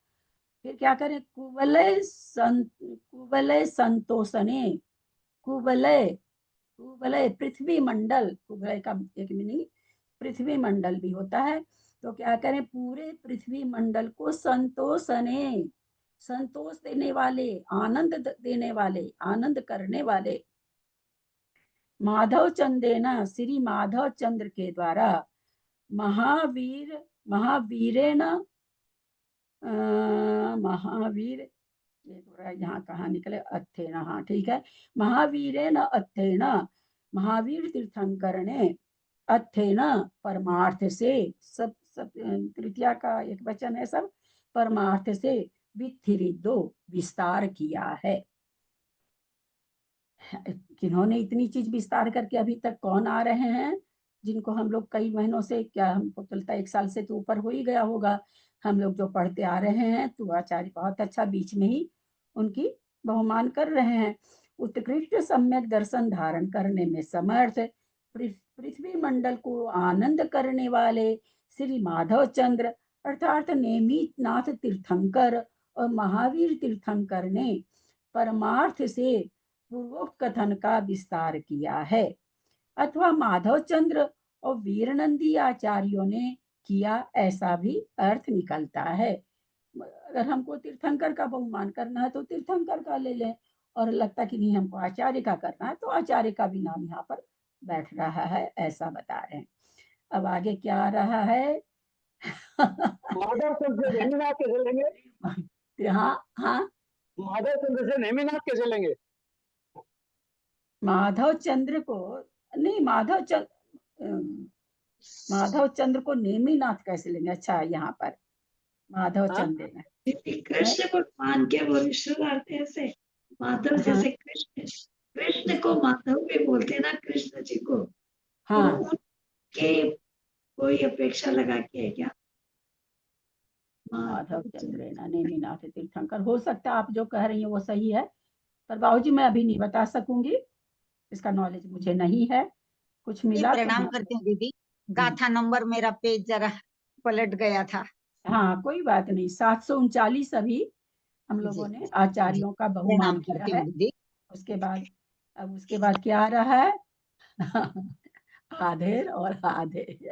फिर क्या करें, कुवलय संतोषणे, कुवलय कुवलय पृथ्वी मंडल, कुवलय का एक मीनिंग पृथ्वी मंडल भी होता है, तो क्या करें पूरे पृथ्वी मंडल को संतोषने, संतोष देने वाले, आनंद देने वाले, आनंद करने वाले, माधव चंदेना, श्री माधव चंद्र के द्वारा, महावीरेण महावीर, यहाँ कहाँ निकले, अथेन, हाँ ठीक है, महावीरेण अथेन, महावीर तीर्थंकरणे, अथेन परमार्थ से, सब तृतीया का एक वचन है, सब परमार्थ से वित्थिरिदो विस्तार किया है। किन्होंने इतनी चीज विस्तार करके अभी तक कौन आ रहे हैं, जिनको हम लोग कई महीनों से, क्या हमको चलता 1 साल से तो ऊपर हो ही गया होगा, हम लोग जो पढ़ते आ रहे हैं, तो आचार्य बहुत अच्छा बीच में ही उनकी बहुमान कर रहे हैं। उत्कृष्ट सम्यक दर्शन धारण करने में समर्थ, पृथ्वी मंडल को आनंद करने वाले श्री माधव चंद्र अर्थात नेमित नाथ तीर्थंकर और महावीर तीर्थंकर ने परमार्थ से पूर्वोक्त कथन का विस्तार किया है, अथवा माधव चंद्र और वीरनंदी आचार्यों ने किया, ऐसा भी अर्थ निकलता है। अगर हमको तीर्थंकर का बहुमान करना है तो तीर्थंकर का ले लें, और लगता कि नहीं हमको आचार्य का करना है तो आचार्य का भी नाम यहाँ पर बैठ रहा है, ऐसा बता रहे हैं। अब आगे क्या आ रहा है माधव चंद्र से नेमिनाथ कैसे लेंगे? हाँ हाँ, माधव चंद्र से नेमिनाथ कैसे लेंगे? माधव चंद्र को नहीं, माधव चंद्र को नेमिनाथ कैसे लेंगे? अच्छा, यहाँ पर माधव चंद्र है, कृष्ण को मान के वो विष्णुवार्थ ऐसे, माधव जैसे कृष्ण, कृष्ण को माधव भी बोलते हैं ना, कृष्ण जी को, हाँ तो उनके कोई अपेक्षा लगा के है क्या? माधव चंद्र नेमिनाथ तीर्थंकर हो सकता है, आप जो कह रही हैं वो सही है, पर बाबूजी मैं अभी नहीं बता सकूंगी, इसका नॉलेज मुझे नहीं है, कुछ मिला तो प्रणाम करती हूँ दीदी, गाथा नंबर मेरा पेज जरा पलट गया था। हाँ कोई बात नहीं, 739 अभी हम लोगों ने आचार्यों का बहुमान किया है। उसके बाद, अब उसके बाद क्या आ रहा है आधेर और आधे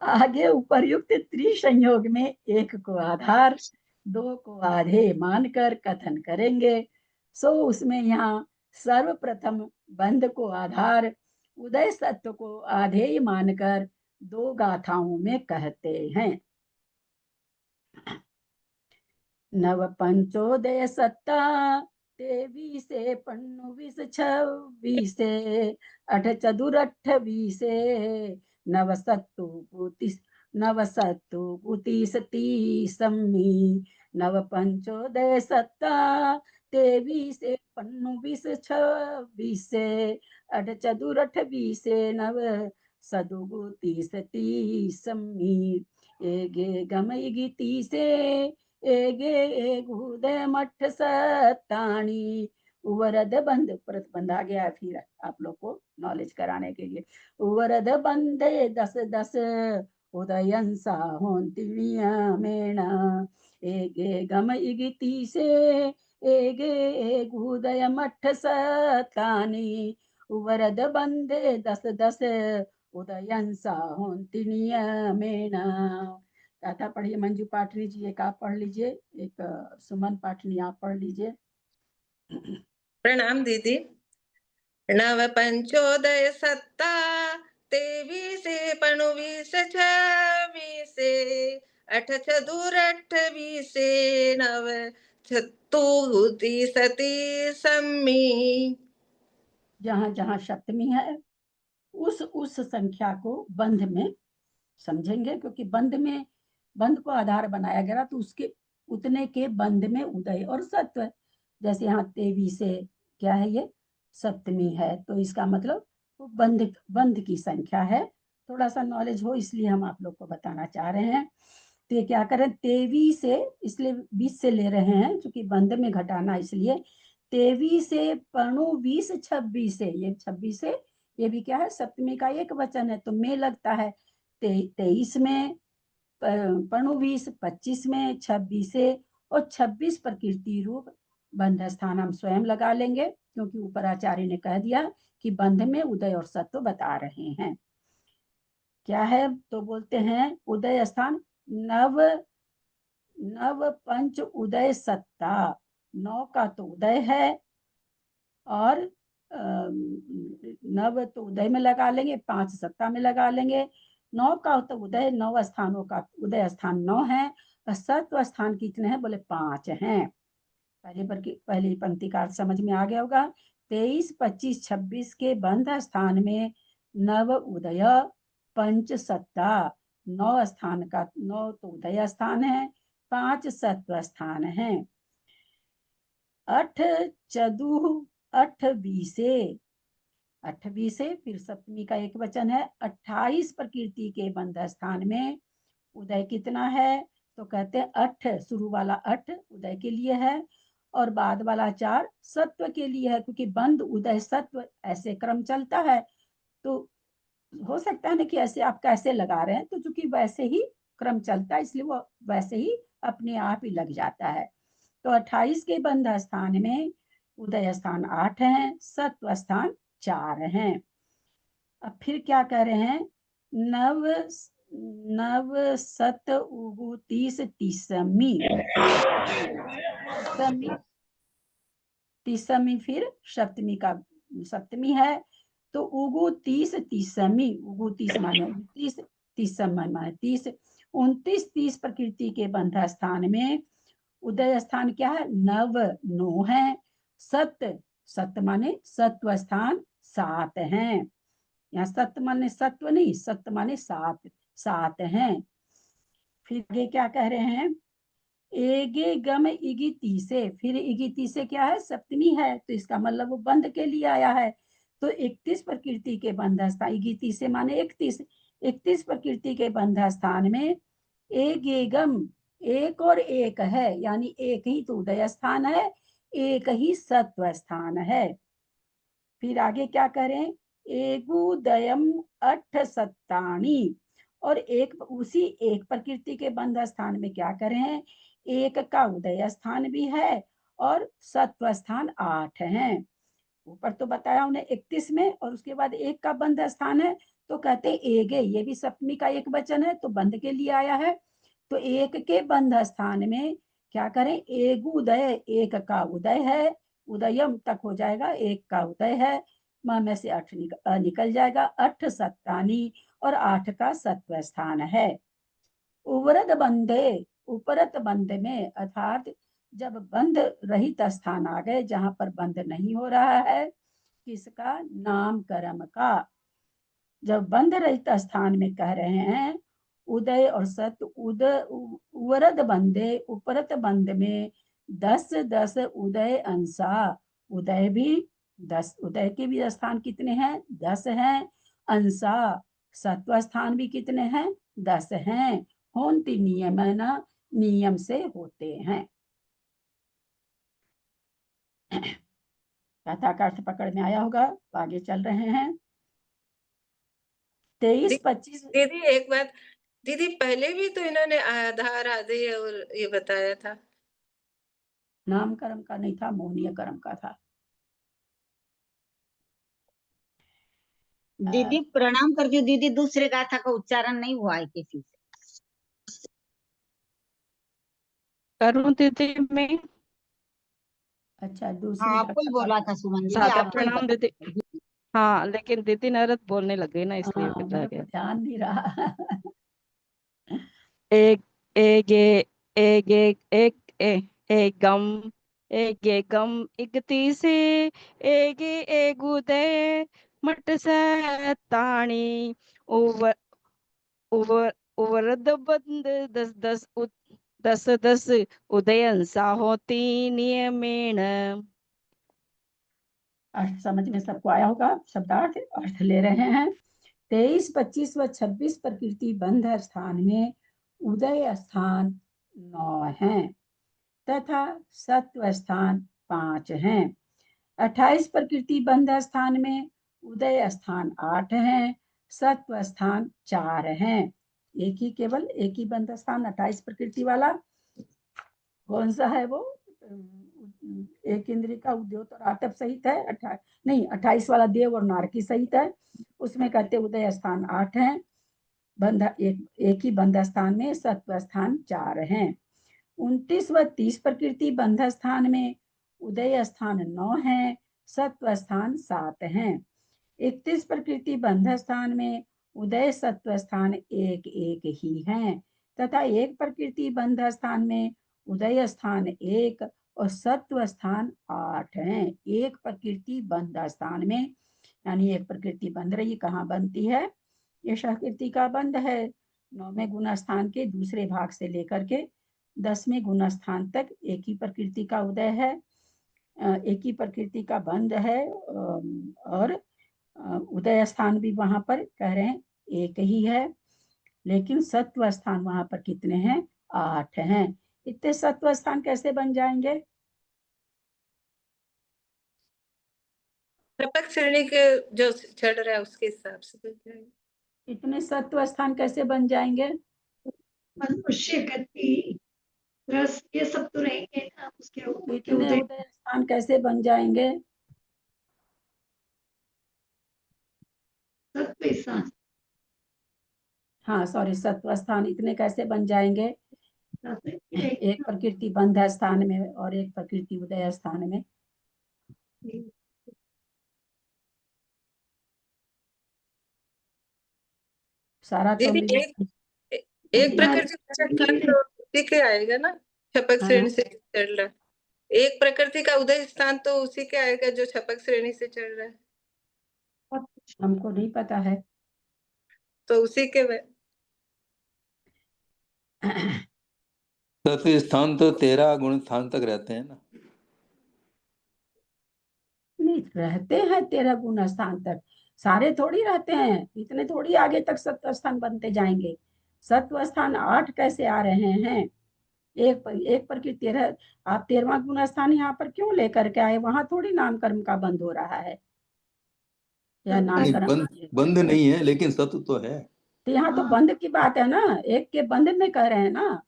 आगे उपर्युक्त त्रिसंयोग में एक को आधार, 2 को आधे मानकर कथन करेंगे। सो उसमें यहाँ सर्वप्रथम बंध को आधार, उदय सत्व को आधेय मानकर 2 गाथाओं में कहते हैं। नव पंचोदय सत्ता 23 पन्नु 26 अठ चतुर 28 नव सत्तु 30 नव पंचोदय सत्ता 23 पन्नु 26 अठ चतुर 28 नव सदु 30 गे गमय गीति से एगे एक उदय मठ सत्तानी उवरद बंद, परत बंद आ गया है फिर आप लोग को नॉलेज कराने के लिए। उवरद बंदे दस दस उदयंसा होंतिनिया मेणा एगे गम इगिती से एगे एक उदय मठ सत्तानी उवरद बंदे दस दस उदयंसा होंतिनिया मेणा। गाथा पढ़िए मंजू पाटनी जी, एक आप पढ़ लीजिए, एक सुमन पाटनी आप पढ़ लीजिए। प्रणाम दीदी। नव पंचोदय सत्ता 23 पणुवीस 26 अठ चतुर 28 नव छत्तुती सती सम्मी। जहाँ जहाँ सप्तमी है उस संख्या को बंध में समझेंगे, क्योंकि बंध को आधार बनाया गया तो उसके उतने के बंध में उदय और सत्व। जैसे यहाँ 23 से क्या है, ये सप्तमी है, तो इसका मतलब वो बंध की संख्या है। थोड़ा सा नॉलेज हो इसलिए हम आप लोग को बताना चाह रहे हैं। तो ये क्या करें, 23 से इसलिए 20 से ले रहे हैं क्योंकि बंध में घटाना, इसलिए 23 से पणु 20 26 से, ये 26 से ये भी क्या है, सप्तमी का एक वचन है तो में लगता है। 23 में पणु 20, 25 में 26 से, और 26 प्रकृति रूप बंध स्थान हम स्वयं लगा लेंगे, क्योंकि ऊपर आचार्य ने कह दिया कि बंध में उदय और सत्व बता रहे हैं। क्या है तो बोलते हैं उदय स्थान नव पंच उदय सत्ता। 9 का तो उदय है, और नव तो उदय में लगा लेंगे, 5 सत्ता में लगा लेंगे। 9 का तो उदय, 9 स्थानों का उदय स्थान 9 है, और सत्व स्थान कितने हैं, बोले 5 हैं। पहली पंक्ति का अर्थ समझ में आ गया होगा। 23, 25, 26 के बंध स्थान में नव उदय पंच सत्ता, 9 स्थान का 9 तो उदय स्थान है, 5 सत्व स्थान है। 8 चतु 28 फिर सप्तमी का एक वचन है। 28 प्रकृति के बंध स्थान में उदय कितना है, तो कहते हैं 8, शुरू वाला 8 उदय के लिए है, और बाद वाला 4 सत्व के लिए है, क्योंकि बंध उदय सत्व ऐसे क्रम चलता है। तो हो सकता है ना कि ऐसे आप कैसे लगा रहे हैं, तो चूंकि वैसे ही क्रम चलता है इसलिए वो वैसे ही अपने आप ही लग जाता है। तो 28 के बंध स्थान में उदय स्थान 8 है, सत्व स्थान 4 हैं। अब फिर क्या कह रहे हैं, नव सत उगु 30 तीसमी फिर सप्तमी है, तो उगु 30 उगु 30 माने 30 माने 30, 29 30 प्रकृति के बंध स्थान में उदय स्थान क्या है, नव 9 है, सत माने सत्व स्थान 7 हैं। यहाँ सत्य माने सत्व नहीं, सत्य माने 7 हैं। फिर ये क्या कह रहे हैं, एगे गम इगिती से, फिर इगिती से क्या है, सप्तमी है, तो इसका मतलब वो बंध के लिए आया है। तो 31 प्रकृति के बंध स्थान, इगिती से माने 31 प्रकृति के बंध स्थान में एगे गम, एक और एक है, यानी एक ही तो उदय स्थान है, एक ही सत्व स्थान है। फिर आगे क्या करें, एगुदयम 8 सत्तानी, और एक उसी एक प्रकृति के बंध स्थान में क्या करें, एक का उदय स्थान भी है और सत्व स्थान 8 हैं। ऊपर तो बताया उन्हें 31 में, और उसके बाद एक का बंध स्थान है, तो कहते हैं एगे, ये भी सप्तमी का एक वचन है तो बंध के लिए आया है। तो एक के बंध स्थान में क्या करें, एगुदय, एक का उदय है, उदयम तक हो जाएगा, एक का उदय है, में से 8 निकल जाएगा, 8 सत्तानी, और 8 का सत्व स्थान है। उवरद बंधे, उपरत बंध में, अर्थात जब बंध रहित स्थान आ गए, जहां पर बंध नहीं हो रहा है, किसका, नाम कर्म का, जब बंध रहित स्थान में कह रहे हैं उदय और सत, उवरद बंधे, उपरत बंध में 10 उदय अंशा, उदय भी 10, उदय के भी स्थान कितने हैं, 10 हैं, अंशा सत्व स्थान भी कितने हैं, 10 हैं। होंति नियमन, नियम से होते हैं। कथा का अर्थ पकड़ में आया होगा, आगे चल रहे हैं। 23-25 दीदी एक बात, दीदी पहले भी तो इन्होंने आधार आदि और ये बताया था। नाम कर्म का नहीं था, मोहनीय कर्म का था। दीदी प्रणाम करती हूँ दीदी, दूसरे गाथा का उच्चारण नहीं हुआ है किसी से। करूं दीदी मैं? अच्छा, दूसरी हाँ आपको ही कथा बोला का था सुमन दीदी, सादर आपको ही प्रणाम बता। दीदी। हाँ लेकिन दीदी नारद बोलने लग गई ना, इसलिए हाँ, फिर रह मेरे को गया। ध्यान नहीं रहा। एक एक एक एक एक एक एक गम एक गम इगती से एक एक उदय मट ताणी ओवर ओवर ओवरद बंद दस दस दस दस उदयंसा होती नियमेण। अर्थ समझ में सबको आया होगा, शब्दार्थ अर्थ ले रहे हैं। 23, 25 व 26 प्रकृति बंध स्थान में उदय स्थान 9 हैं तथा सत्व स्थान 5 हैं। 28 प्रकृति बंध स्थान में उदय स्थान 8 हैं, सत्व स्थान 4 हैं। केवल एक ही बंध स्थान 28 प्रकृति वाला कौन सा है वो? एक इंद्रिय का उद्योत और आतप सहित है, 28 वाला देव और नारकी सहित है। उसमें कहते उदय स्थान 8 हैं, बंध एक ही बंध स्थान में सत्व स्थान 4 हैं। 29 व 30 प्रकृति बंध स्थान में उदय स्थान 9 है, सत्व स्थान 7 हैं। 31 प्रकृति बंध स्थान में उदय सत्व स्थान एक एक ही हैं तथा एक प्रकृति बंध स्थान में उदय स्थान 1 और सत्व स्थान 8 हैं। एक प्रकृति बंध स्थान में, यानी एक प्रकृति बंध रही, कहाँ बनती है? ये प्रकृति का बंध है 9वें गुण स्थान के दूसरे भाग से लेकर के 10वें गुण स्थान तक एक ही प्रकृति का उदय है, एक ही प्रकृति का बंध है, और उदय स्थान भी वहां पर कह रहे हैं एक ही है, लेकिन सत्व स्थान वहां पर कितने हैं? 8 हैं। इतने सत्व स्थान कैसे बन जाएंगे? टपक श्रेणी के जो चढ़ रहा है उसके हिसाब से बन जाएगा। इतने सत्व स्थान कैसे बन जाएंगे? मनुष्य गति रस ये सब तो रहेंगे ना, उसके ऊपर के इतने उदय। उदय स्थान कैसे बन जाएंगे? सत्व स्थान हाँ सॉरी, सत्व स्थान इतने कैसे बन जाएंगे? एक प्रकृति बंध स्थान में और एक प्रकृति उदय स्थान में। सारा तो दीदी एक प्रकृति का तो उसी के आएगा ना, छपक श्रेणी से चढ़ रहा है। एक प्रकृति का उदय स्थान तो उसी के आएगा जो छपक श्रेणी से चढ़ रहा है। हमको नहीं पता है। तो उसी के सत्व स्थान तो 13 गुण स्थान तक रहते हैं ना। नहीं रहते हैं 13 गुण स्थान तक, सारे थोड़ी रहते हैं, इतने थोड़ी आगे तक सत्व स्थान बनते जाएंगे। सत्व स्थान 8 कैसे आ रहे हैं? एक पर की 13, आप 13वां गुण स्थान यहाँ पर क्यों लेकर के आए? वहां थोड़ी नाम कर्म का बंद हो रहा है, या नाम नहीं, कर्म बंद नहीं है, लेकिन सत्व तो है। तो यहाँ तो बंद की बात है ना, एक के बंद में कह रहे हैं ना,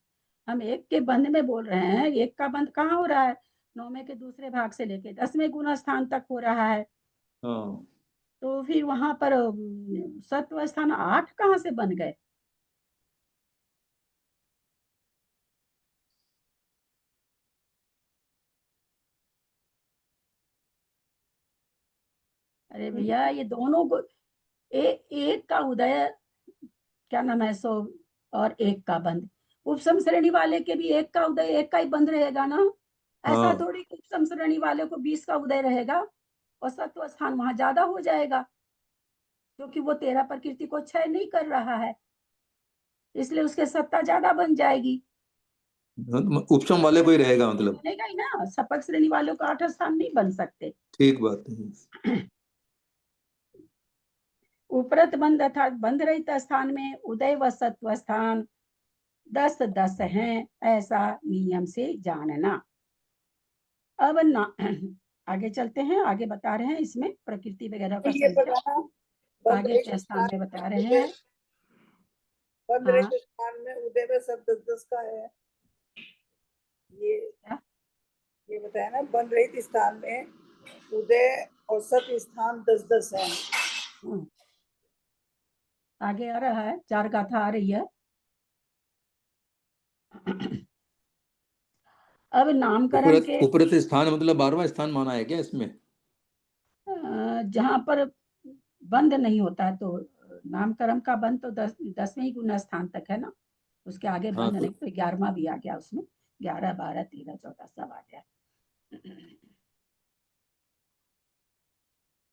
हम एक के बंद में बोल रहे हैं। एक का बंद कहाँ हो रहा है? 9वें के दूसरे भाग से लेके 10वें गुण स्थान तक हो रहा है। हाँ। तो फिर वहां पर सत्व स्थान 8 कहाँ से बन गए? अरे भैया ये दोनों एक का उदय, क्या नाम है सो, और एक का बंद। उपसम श्रेणी वाले के भी एक का उदय एक का ही बंद रहेगा ना। ऐसा हाँ। थोड़ी कि उपसम श्रेणी वाले को 20 का उदय रहेगा और सत्व स्थान वहां ज्यादा हो जाएगा, क्योंकि वो 13 प्रकृति को क्षय नहीं कर रहा है, इसलिए उसके सत्ता ज्यादा बन जाएगी। उपशम वाले को ही रहेगा मतलब। बनेगा ही ना, सपक श्रेणी वालों का 8 स्थान नहीं बन सकते। ठीक बात है। उपरत बंध अर्थात बंध रहित स्थान में उदय व सत्व स्थान 10 10 हैं, ऐसा नियम से जानना। अब ना आगे चलते हैं, आगे बता रहे हैं इसमें प्रकृति वगैरह का ये संख्या बताना बंद आगे रहित के स्थान में स्थान बता में रहे उदय, हैं। बंद हाँ रहित स्थान में उदय में सब 10 10 का है। क्या? ये बताया ना, बंद रहित स्थान में उदय और सत स्थान 10 10 है। आगे आ रहा है, 4 गाथा आ रही है। अब नामकरण के उपरत स्थान मतलब 12वां स्थान माना है क्या इसमें? जहां पर बंद नहीं होता है तो नामकरण का बंद तो 10वें गुना स्थान तक है ना, उसके आगे हाँ, बंद तो नहीं, तो 11वां भी आ गया उसमें, 11 12 13 14 सब आ गया।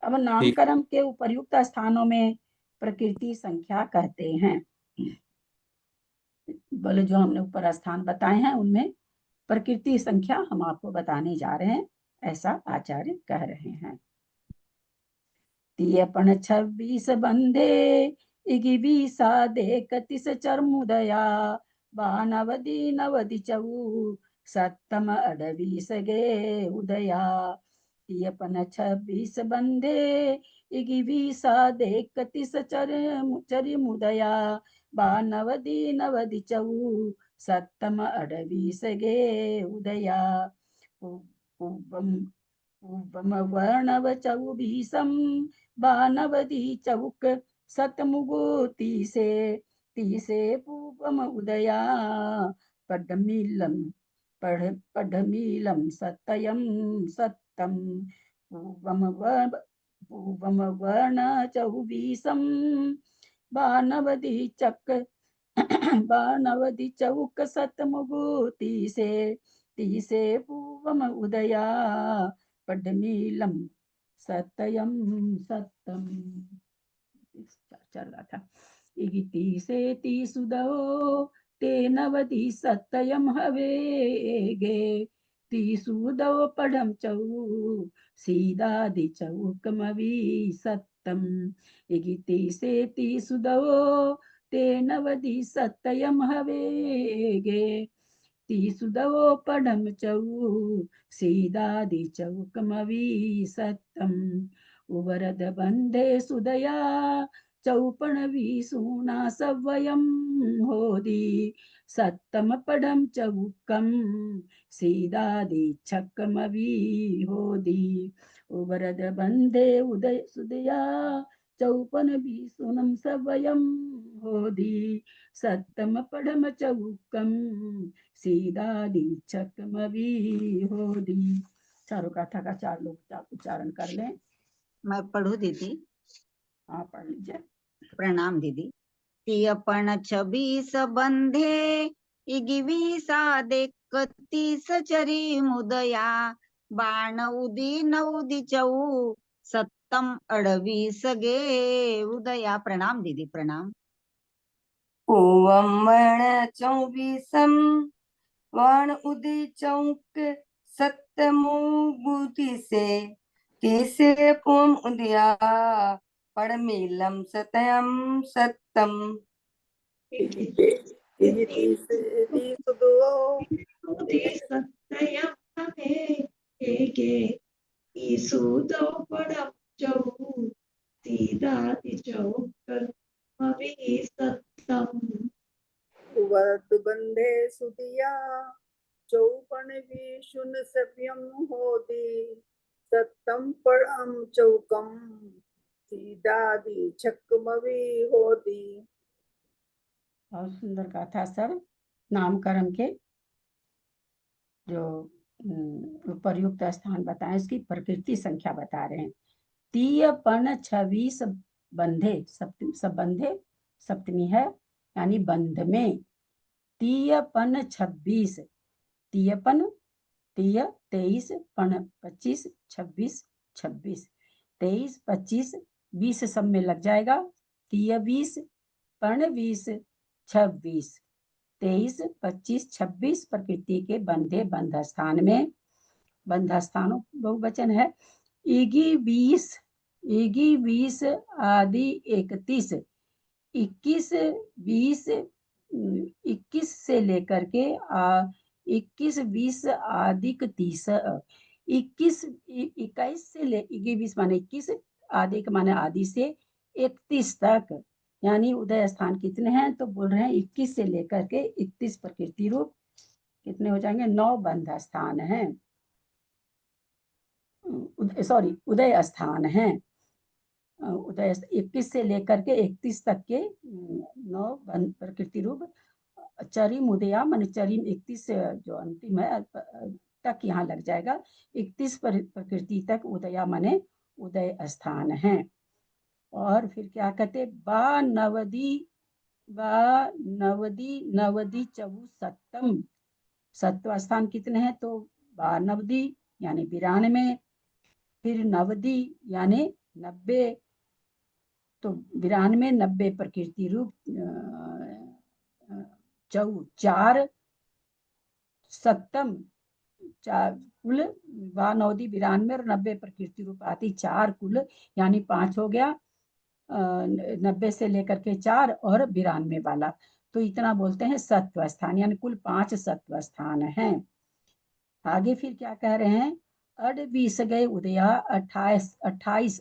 अब नामकरण के उपर्युक्त स्थानों में प्रकृति संख्या कहते हैं। बोले जो हमने ऊपर स्थान बताए हैं उनमें प्रकृति संख्या हम आपको बताने जा रहे हैं, ऐसा आचार्य कह रहे हैं। 26 बंधे 31 चरमुदया 92 नवदि चऊ सत्तम 28 गे उदया 26 बंधे 31 चरमुदया 92 नवदि चऊ सत्तम 28 गे उदया वर्णव चौबीसम 92 चौक सतमुगो तीसे पूपम उदया पढ़मीलम सत्यम सत्तम पूवम वर्ण 24 92 चौक सतमुगो तीसे पूवम उदया पढ़मीलम सत्यम सत्तम। 4 था। 30 उदो ते 90 सत्यम हवेगे 30 उदो पढ़म चऊ सीधा दि चौकमवी सत्तम 30 उदो ते 90 सत्यम हवेगे 30 उदो पढ़म चऊ सीधा दि चौकमवी सत्तम उवरद बंधे सुदया 54 सूना सवयम होदी सत्तम पढ़म चौकम सीधा दि छक्कमवी होदी उवरद बंधे उदय सुदया 54 सूनम सवयम होदी सत्तम पढ़म चौकम सीधा दी छक्कमवी होदी। चारों गाथा का 4 लोग उच्चारण कर लें। मैं पढ़ू दीदी? हाँ पढ़ लीजिए। प्रणाम दीदी। 26 बंधे 31 चरी मुदया 92 नवदि चऊ सत्तम 28 गे उदया। प्रणाम दीदी, प्रणाम। ओवम वर्ण 24 वर्ण उदी चौक सत्तमुगुति से तीसरे पुम उदया पढ़मीलम सत्यम सत्तम 30 दो सत्यम हवेगे 30 उदो पढ़म चऊ सीधा दि चौकमवी सत्तम वर्त बंधे सुदिया 54 शून सभ्यम होदी सत्तम पढ़म चौकम सीधा दी छक्कमवी होदी। बहुत सुंदर गाथा सर। नामकरण के जो उपर्युक्त स्थान बताएं इसकी प्रकृति संख्या बता रहे हैं। 26 बंधे सब बंधे सप्तमी है यानी बंध में 26 तियपन 23 पन 25 26 26 23 25 20 सब में लग जाएगा 20 पन 20 26 23 25 26 प्रकृति के बंधे बंध स्थान में, बंध स्थानों बहुवचन है। 20 आदि 31 21 20 21 से लेकर के 21 20 आदिक 30 21 से ले 20 माने 21 आदिक माने आदि से 31 तक, यानी उदय स्थान कितने हैं तो बोल रहे हैं 21 से लेकर के 31 प्रकृति रूप कितने हो जाएंगे 9 बंध स्थान हैं, सॉरी उदय स्थान हैं। उदय 21 से लेकर के 31 तक के 9 प्रकृति रूप चरिम उदया मान चरिम 31 जो अंतिम है तक यहाँ लग जाएगा, 31 प्रकृति तक उदया माने उदय स्थान है। और फिर क्या कहते बा नवदी नवदी चौबू सत्तम, सत्व स्थान कितने हैं तो बा नवदी यानी 92, फिर नवदी यानी 90, तो 92 90 प्रकृति रूप 4 सप्तम कुल 92 92 और 90 प्रकृति रूप आती 4 कुल यानी 5 हो गया, 90 से लेकर के 4 और 92 वाला, तो इतना बोलते हैं सत्व स्थान, यानी कुल 5 सत्व स्थान हैं। आगे फिर क्या कह रहे हैं 28 गए उदया 28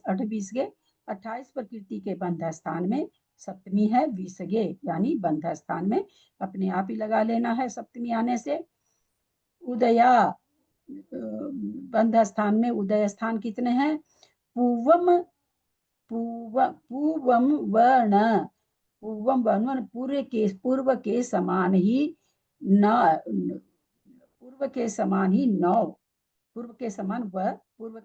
गए 28 प्रकृति के बंध स्थान में सप्तमी है 20 गे, यानी बंध स्थान में अपने आप ही लगा लेना है सप्तमी आने से। उदया बंध स्थान में उदय स्थान कितने हैं पूर्वम वर्ण पूर्व के समान ही पूर्व के समान ही 9 पूर्व के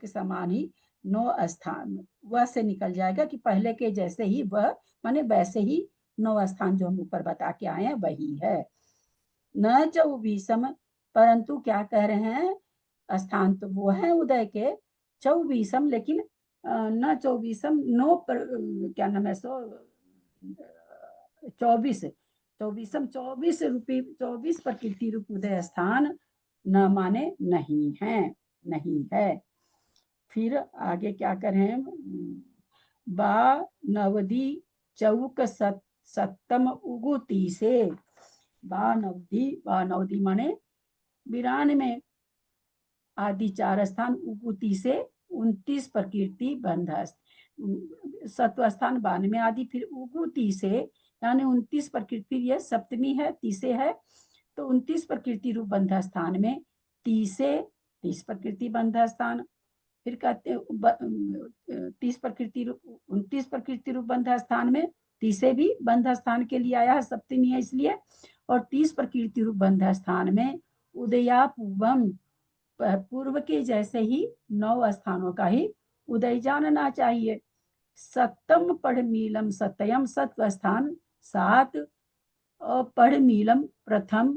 समान ही 9 स्थान, वह से निकल जाएगा कि पहले के जैसे ही वह माने वैसे ही 9 स्थान जो हम ऊपर बता के आए हैं वही है। न 24 परंतु क्या कह रहे हैं स्थान तो वो है उदय के 24, लेकिन न 24 9 पर क्या नाम है 24 प्रकृति रूप उदय स्थान न माने नहीं है। फिर आगे क्या करें बा नवदी चौक सत्तम उगुती से, बा नवदी माने 92 आदि 4 स्थान उगुती से 29 प्रकृति बंध, सत्व स्थान 92 आदि, फिर उगुती से यानी 29 प्रकृति, ये सप्तमी है 30 है, तो 29 प्रकृति रूप बंध स्थान में 30 प्रकृति बंध स्थान, फिर कहते 29 प्रकृति रूप बंध स्थान में 30 भी बंध स्थान के लिए आया है, सप्तमी है इसलिए, और 30 प्रकृति रूप बंध स्थान में उदया पूर्व के जैसे ही 9 स्थानों का ही उदय जानना चाहिए। सप्तम पढ़मीलम सत्यम सत्व स्थान 7 और पढ़मीलम प्रथम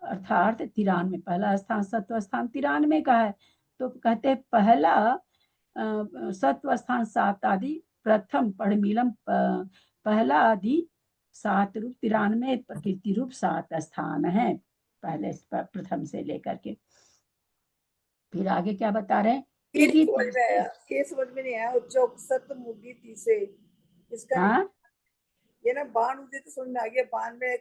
अर्थात 93 पहला स्थान सत्व स्थान 93 का है, तो कहते पहला सत्व स्थान 7 आदि, प्रथम पढ़मीलम पहला आदि 7 रूप 93 प्रकृति रूप 7 स्थान है पहले प्रथम से लेकर के। फिर आगे क्या बता रहे हैं ये समझ में नहीं आया चौक सत्य मुगी तीसे इसका, हाँ? ये ना बाण मुझे तो समझ में आ गया, बाण में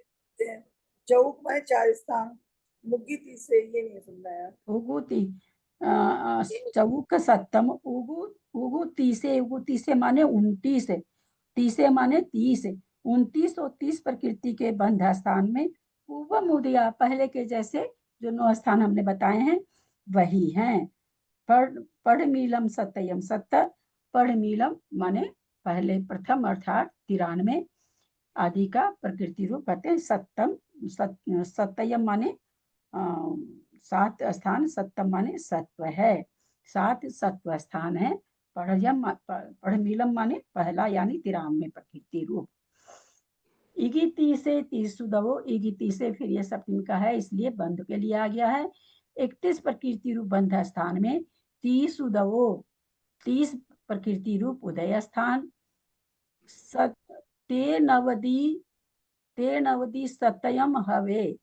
चौक में 4 स्थान मुगी तीसे, ये नहीं समझ आया। उगुती चौक सत्तम उगु तीसे माने 29, तीसे माने 30, 29 और 30 प्रकृति के बंध स्थान में पूर्व उदया पहले के जैसे जो 9 स्थान हमने बताए हैं वही हैं। पढ़मीलम सत्यम पढ़मीलम माने पहले प्रथम अर्थात 93 आदि का प्रकृति रूप कहते हैं। सत्यम माने 7 स्थान, सप्तम माने सत्व है, 7 सत्व स्थान है। पढ़मीलम माने पहला यानी 93 प्रकृति रूप। इगिती से 30 दवो, इगिती से फिर ये सप्तमी का है इसलिए बंध के लिए आ गया है। 31 प्रकृति रूप बंध स्थान में 30 उदवो 30 प्रकृति रूप उदय स्थान, ते नवदी सत्यम हवे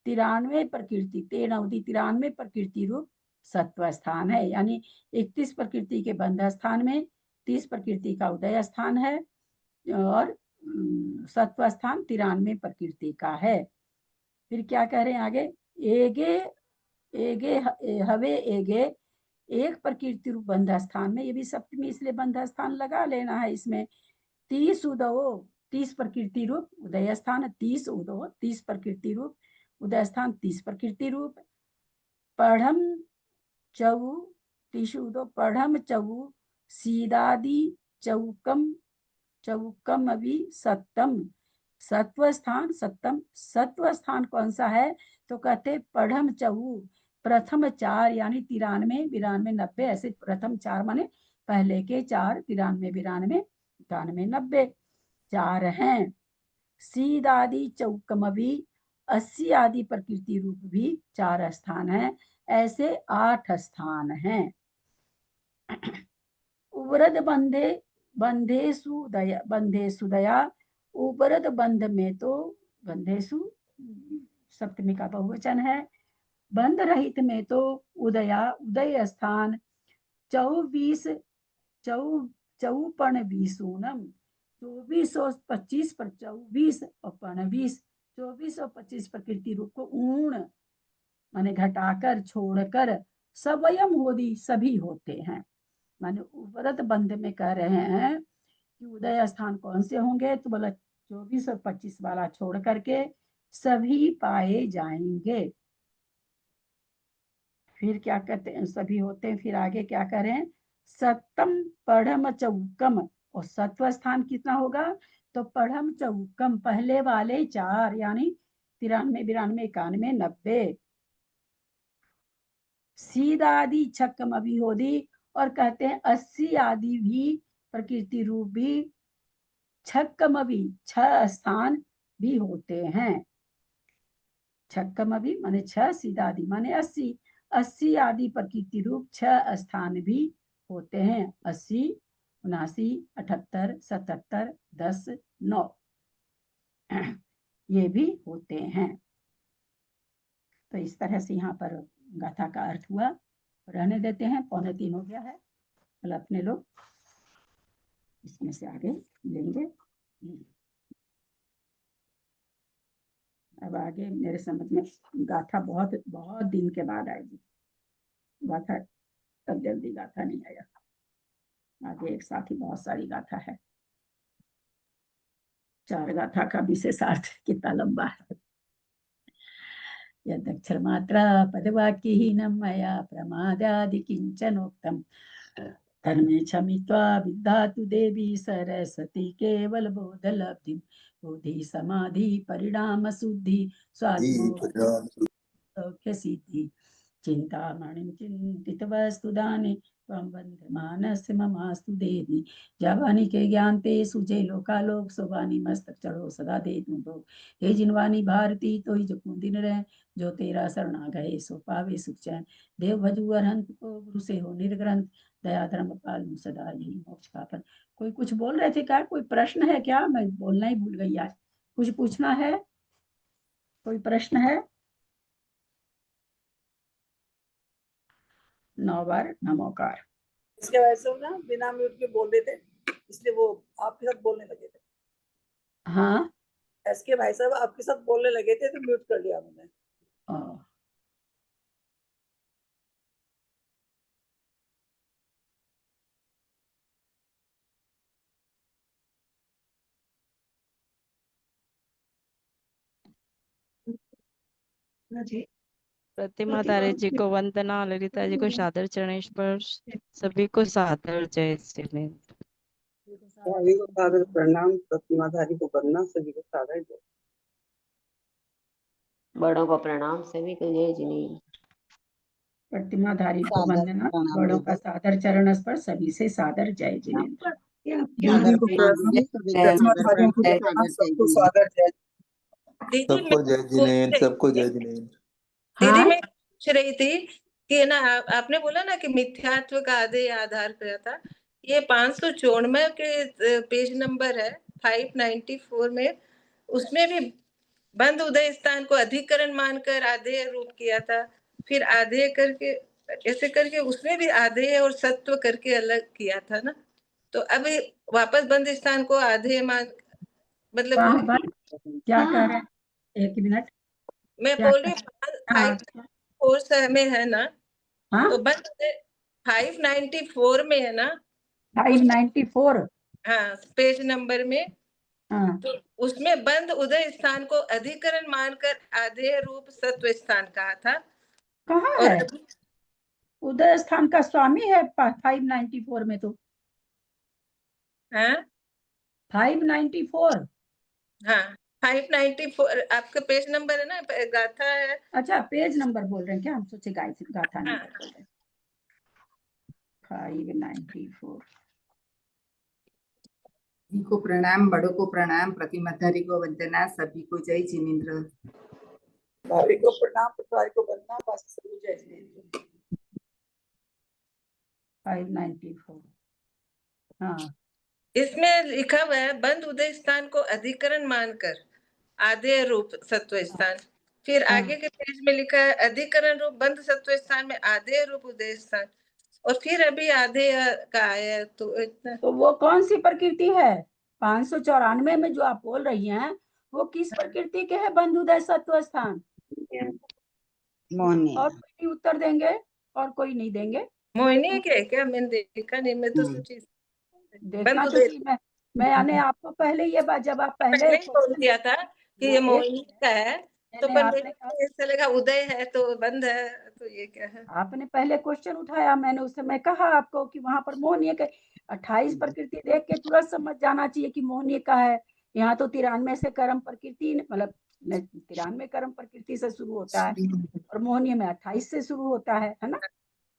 93 प्रकृति रूप सत्व स्थान है, यानी 31 प्रकृति के बंध स्थान में 30 प्रकृति का उदय स्थान है और सत्व स्थान 93 प्रकृति का है। फिर क्या कह रहे हैं आगे, एगे एगे हवे एगे एक प्रकृति रूप बंध स्थान में, ये भी सप्तमी इसलिए बंध स्थान लगा लेना है इसमें। 30 उदो 30 प्रकृति रूप उदय स्थान, 30 उदो 30 प्रकृति रूप उदय स्थान 30 प्रकृति रूप। पढ़म चौ 30 उदो पढ़म चौ सीदादि चौकम चौकम अभी सत्तम, सत्व स्थान सत्तम। सत्व स्थान कौन सा है, तो कहते पढ़म चहु प्रथम 4 यानी 93 92 90, ऐसे प्रथम 4 माने पहले के 4, 93 92 91 90 4 हैं। सीध आदि चौकम भी 80 आदि प्रकृति रूप भी 4 स्थान हैं, ऐसे 8 स्थान हैं। उवरद बंधेसु दया, उपरद बंध में तो बंधेसु सप्तमी का बहुवचन है, बंध रहित में तो उदया उदय स्थान 24 चौपन 20 24 और 25 पर 24 और 20 24 और 25 प्रकृति रूप को ऊण माने घटाकर छोड़कर सवयम होदी सभी होते हैं। माने उपरत बंध में कह रहे हैं कि उदय स्थान कौन से होंगे, तो बोला 24 और 25 वाला छोड़ करके सभी पाए जाएंगे। फिर क्या कहते हैं, सभी होते हैं। फिर आगे क्या करें, सत्तम पढ़म चौकम, और सत्व स्थान कितना होगा, तो पढ़म चौकम पहले वाले 4 यानी 93 92 91 90। सीधा आदि छक्कम अभिहोदी, और कहते हैं 80 आदि भी प्रकृति रूप भी छक्कम भी 6 स्थान भी होते हैं। छक्कम भी माने 6, सीधा आदि माने 80, 80 आदि प्रकृति रूप 6 स्थान भी होते हैं। 80 79 78 77 10 9 ये भी होते हैं। तो इस तरह से यहाँ पर गाथा का अर्थ हुआ। रहने देते हैं, 2:45 हो गया है, कल अपने लोग इसमें से आगे लेंगे। अब आगे मेरे समझ में गाथा बहुत बहुत दिन के बाद आएगी। गाथा तब जल्दी गाथा नहीं आया, आगे एक साथ ही बहुत सारी गाथा है। 4 गाथा का विशेषार्थ कितना लंबा है। यदक्षर मात्रा पदवाक्यहीनं मया प्रमादादि किंचनोक्तम धर्मे क्षमित्वा विद्धातु देवी सरस्वती केवल बोधलब्धिं बोधि समाधि परिणाम शुद्धि सौख्य सिद्धि चिंतामणिं चिंतित वस्तु दाने त्वं बन्धमानस्य ममास्तु देहि जावानी के ज्ञान ते सुजे लोकालोक सोवानी मस्तक चढ़ो सदा दे तू दो। हे जिनवानी भारती तो ही जो दिन रहे, जो तेरा शरणा गए सो पावे सुख चैन। देव भजु अरहंत को गुरु से हो निर्ग्रंथ, दया धर्म पालू सदा यही मोक्ष का फल। कोई कुछ बोल रहे थे क्या, कोई प्रश्न है क्या, मैं बोलना ही भूल गई आज। कुछ पूछना है, कोई प्रश्न है? 9 बार नमोकार। इसके वजह से ना बिना म्यूट के बोल रहे थे, इसलिए वो आपके साथ बोलने लगे थे। हाँ एसके भाई साहब आपके साथ बोलने लगे थे तो म्यूट कर लिया मैंने। प्रतिमा धारी जी को वंदना, ललिता जी को सादर चरण स्पर्श, सभी को सादर जय जिनेन्द्र। सभी को सादर प्रणाम, प्रतिमाधारी को वंदना, सभी को सादर जय। बड़ों को प्रणाम, सभी को जय जिनेन्द्र। प्रतिमाधारी को वंदना, बड़ों का सादर चरण स्पर्श, सभी से सादर जय जिनेन्द्र। दीदी को प्रणाम, प्रतिमाधारी को वंदना, सबको सादर जय। सबको जय जिनेन्द्र, सबको जय जिनेन्द्र। दीदी मैं पूछ रही थी कि ना आपने बोला ना कि मिथ्यात्व का आधे आधार किया था, ये 554 के पेज नंबर है 594 में, उसमें भी बंद उदय स्थान को अधिकरण मानकर आधेय रूप किया था, फिर आधेय करके ऐसे करके उसमें भी आधेय और सत्व करके अलग किया था ना। तो अब वापस बंद स्थान को आधेय मान मतलब हाँ बोलिए। भाई क्या कह रहे हैं, एक मिनट, मैं क्या बोल कह रही हाँ 594 में है ना, हाँ तो बंद 594 में है ना, 594 हाँ पेज नंबर में, हाँ तो उसमें बंद उदय स्थान को अधिकरण मानकर आधेय रूप सत्व स्थान कहा था। कहाँ और है? उदय स्थान का स्वामी है 594 में तो। हाँ 594 हाँ 594 आपका पेज नंबर है ना, गाथा है। अच्छा पेज नंबर बोल रहे हैं क्या, हम सोचे गायत्री गाथा हाँ, नंबर बोल रहे हैं। 594 जी को प्रणाम, बड़ों को प्रणाम, प्रतिमाधारी को वंदना, सभी को जय जिनेन्द्र। भाभी को प्रणाम, पटवारी को वंदना, बाकी सबको जय जिनेन्द्र। 594 हाँ इसमें लिखा हुआ है बंद उदय स्थान को अधिकरण मानकर आधेय रूप सत्व स्थान, फिर हाँ। आगे के पेज में लिखा है अधिकरण रूप बंद सत्व स्थान में आधेय रूप उदय स्थान, और फिर अभी आधेय का आया तो इतना। तो वो कौन सी प्रकृति है 594 में जो आप बोल रही हैं, वो किस प्रकृति के है बंधुदय सत्व स्थान? मोहनी और कोई उत्तर देंगे और कोई नहीं देंगे? मोहिनी के क्या, मैंने देखा नहीं, मैं तो सोची देखना बंद उदय चाहिए। मैंने आपको पहले ये बात, जब आप पहले पहले ही बोल दिया था कि ये एक मोहिनी का है, तो मैंने पर आपने मेरे को ऐसा लगा उदय है तो बंद है, तो ये क्या है। आपने पहले क्वेश्चन उठाया, मैंने उस समय कहा आपको कि वहां पर मोहनीय के 28 प्रकृति देख के तुरंत समझ जाना चाहिए कि मोहनीय का है। यहाँ तो 93 से कर्म प्रकृति, मतलब 93 कर्म प्रकृति से शुरू होता है और मोहनीय में 28 से शुरू होता है ना।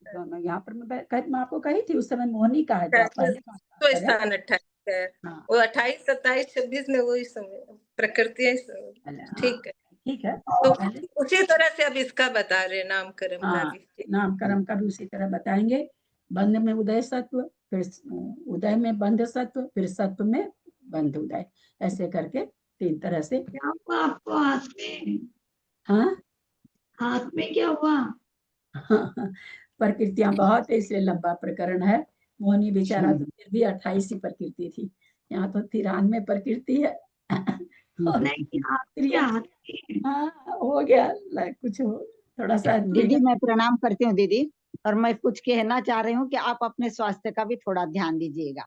दोनों यहाँ पर मैं आपको कही थी उस समय मोहनी का है, जो आप पहले तो स्थान 28 है, हाँ। वो 28 27 26 में वही समय प्रकृति, ठीक है ठीक है। तो उसी तरह से अब इसका बता रहे नामकरण का हाँ भी। नामकरण का भी उसी तरह बताएंगे। बंध में उदय सत्व, फिर उदय में बंध सत्व, फिर सत्व में बंध उदय, ऐसे करके 3 तरह से। क्या हुआ आपको हाथ में? हाँ हाथ में क्या हुआ? प्रकृतियां बहुत है इसलिए लंबा प्रकरण है। मोहनी बेचारा तो फिर भी 28 ही प्रकृति थी, यहाँ तो 93 प्रकृति है। नहीं हाथ में। हाँ हो गया कुछ हो थोड़ा सा। दीदी मैं प्रणाम करती हूँ दीदी, और मैं कुछ कहना चाह रही हूँ कि आप अपने स्वास्थ्य का भी थोड़ा ध्यान दीजिएगा,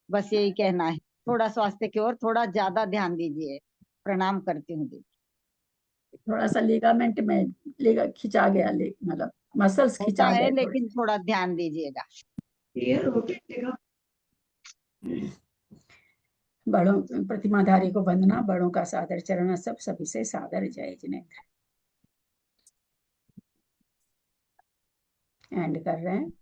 बस यही कहना है, थोड़ा स्वास्थ्य की ओर थोड़ा ज्यादा ध्यान दीजिए। प्रणाम करती हूँ दीदी। थोड़ा सा लिगामेंट में खिंचा गया, मतलब मसल्स होता खिंचा है गए थोड़े। लेकिन थोड़ा ध्यान दीजिएगा। बड़ों प्रतिमाधारी को वंदना, बड़ों का सादर चरण, सब सभी से सादर जय जिनेन्द्र। एंड कर रहे हैं।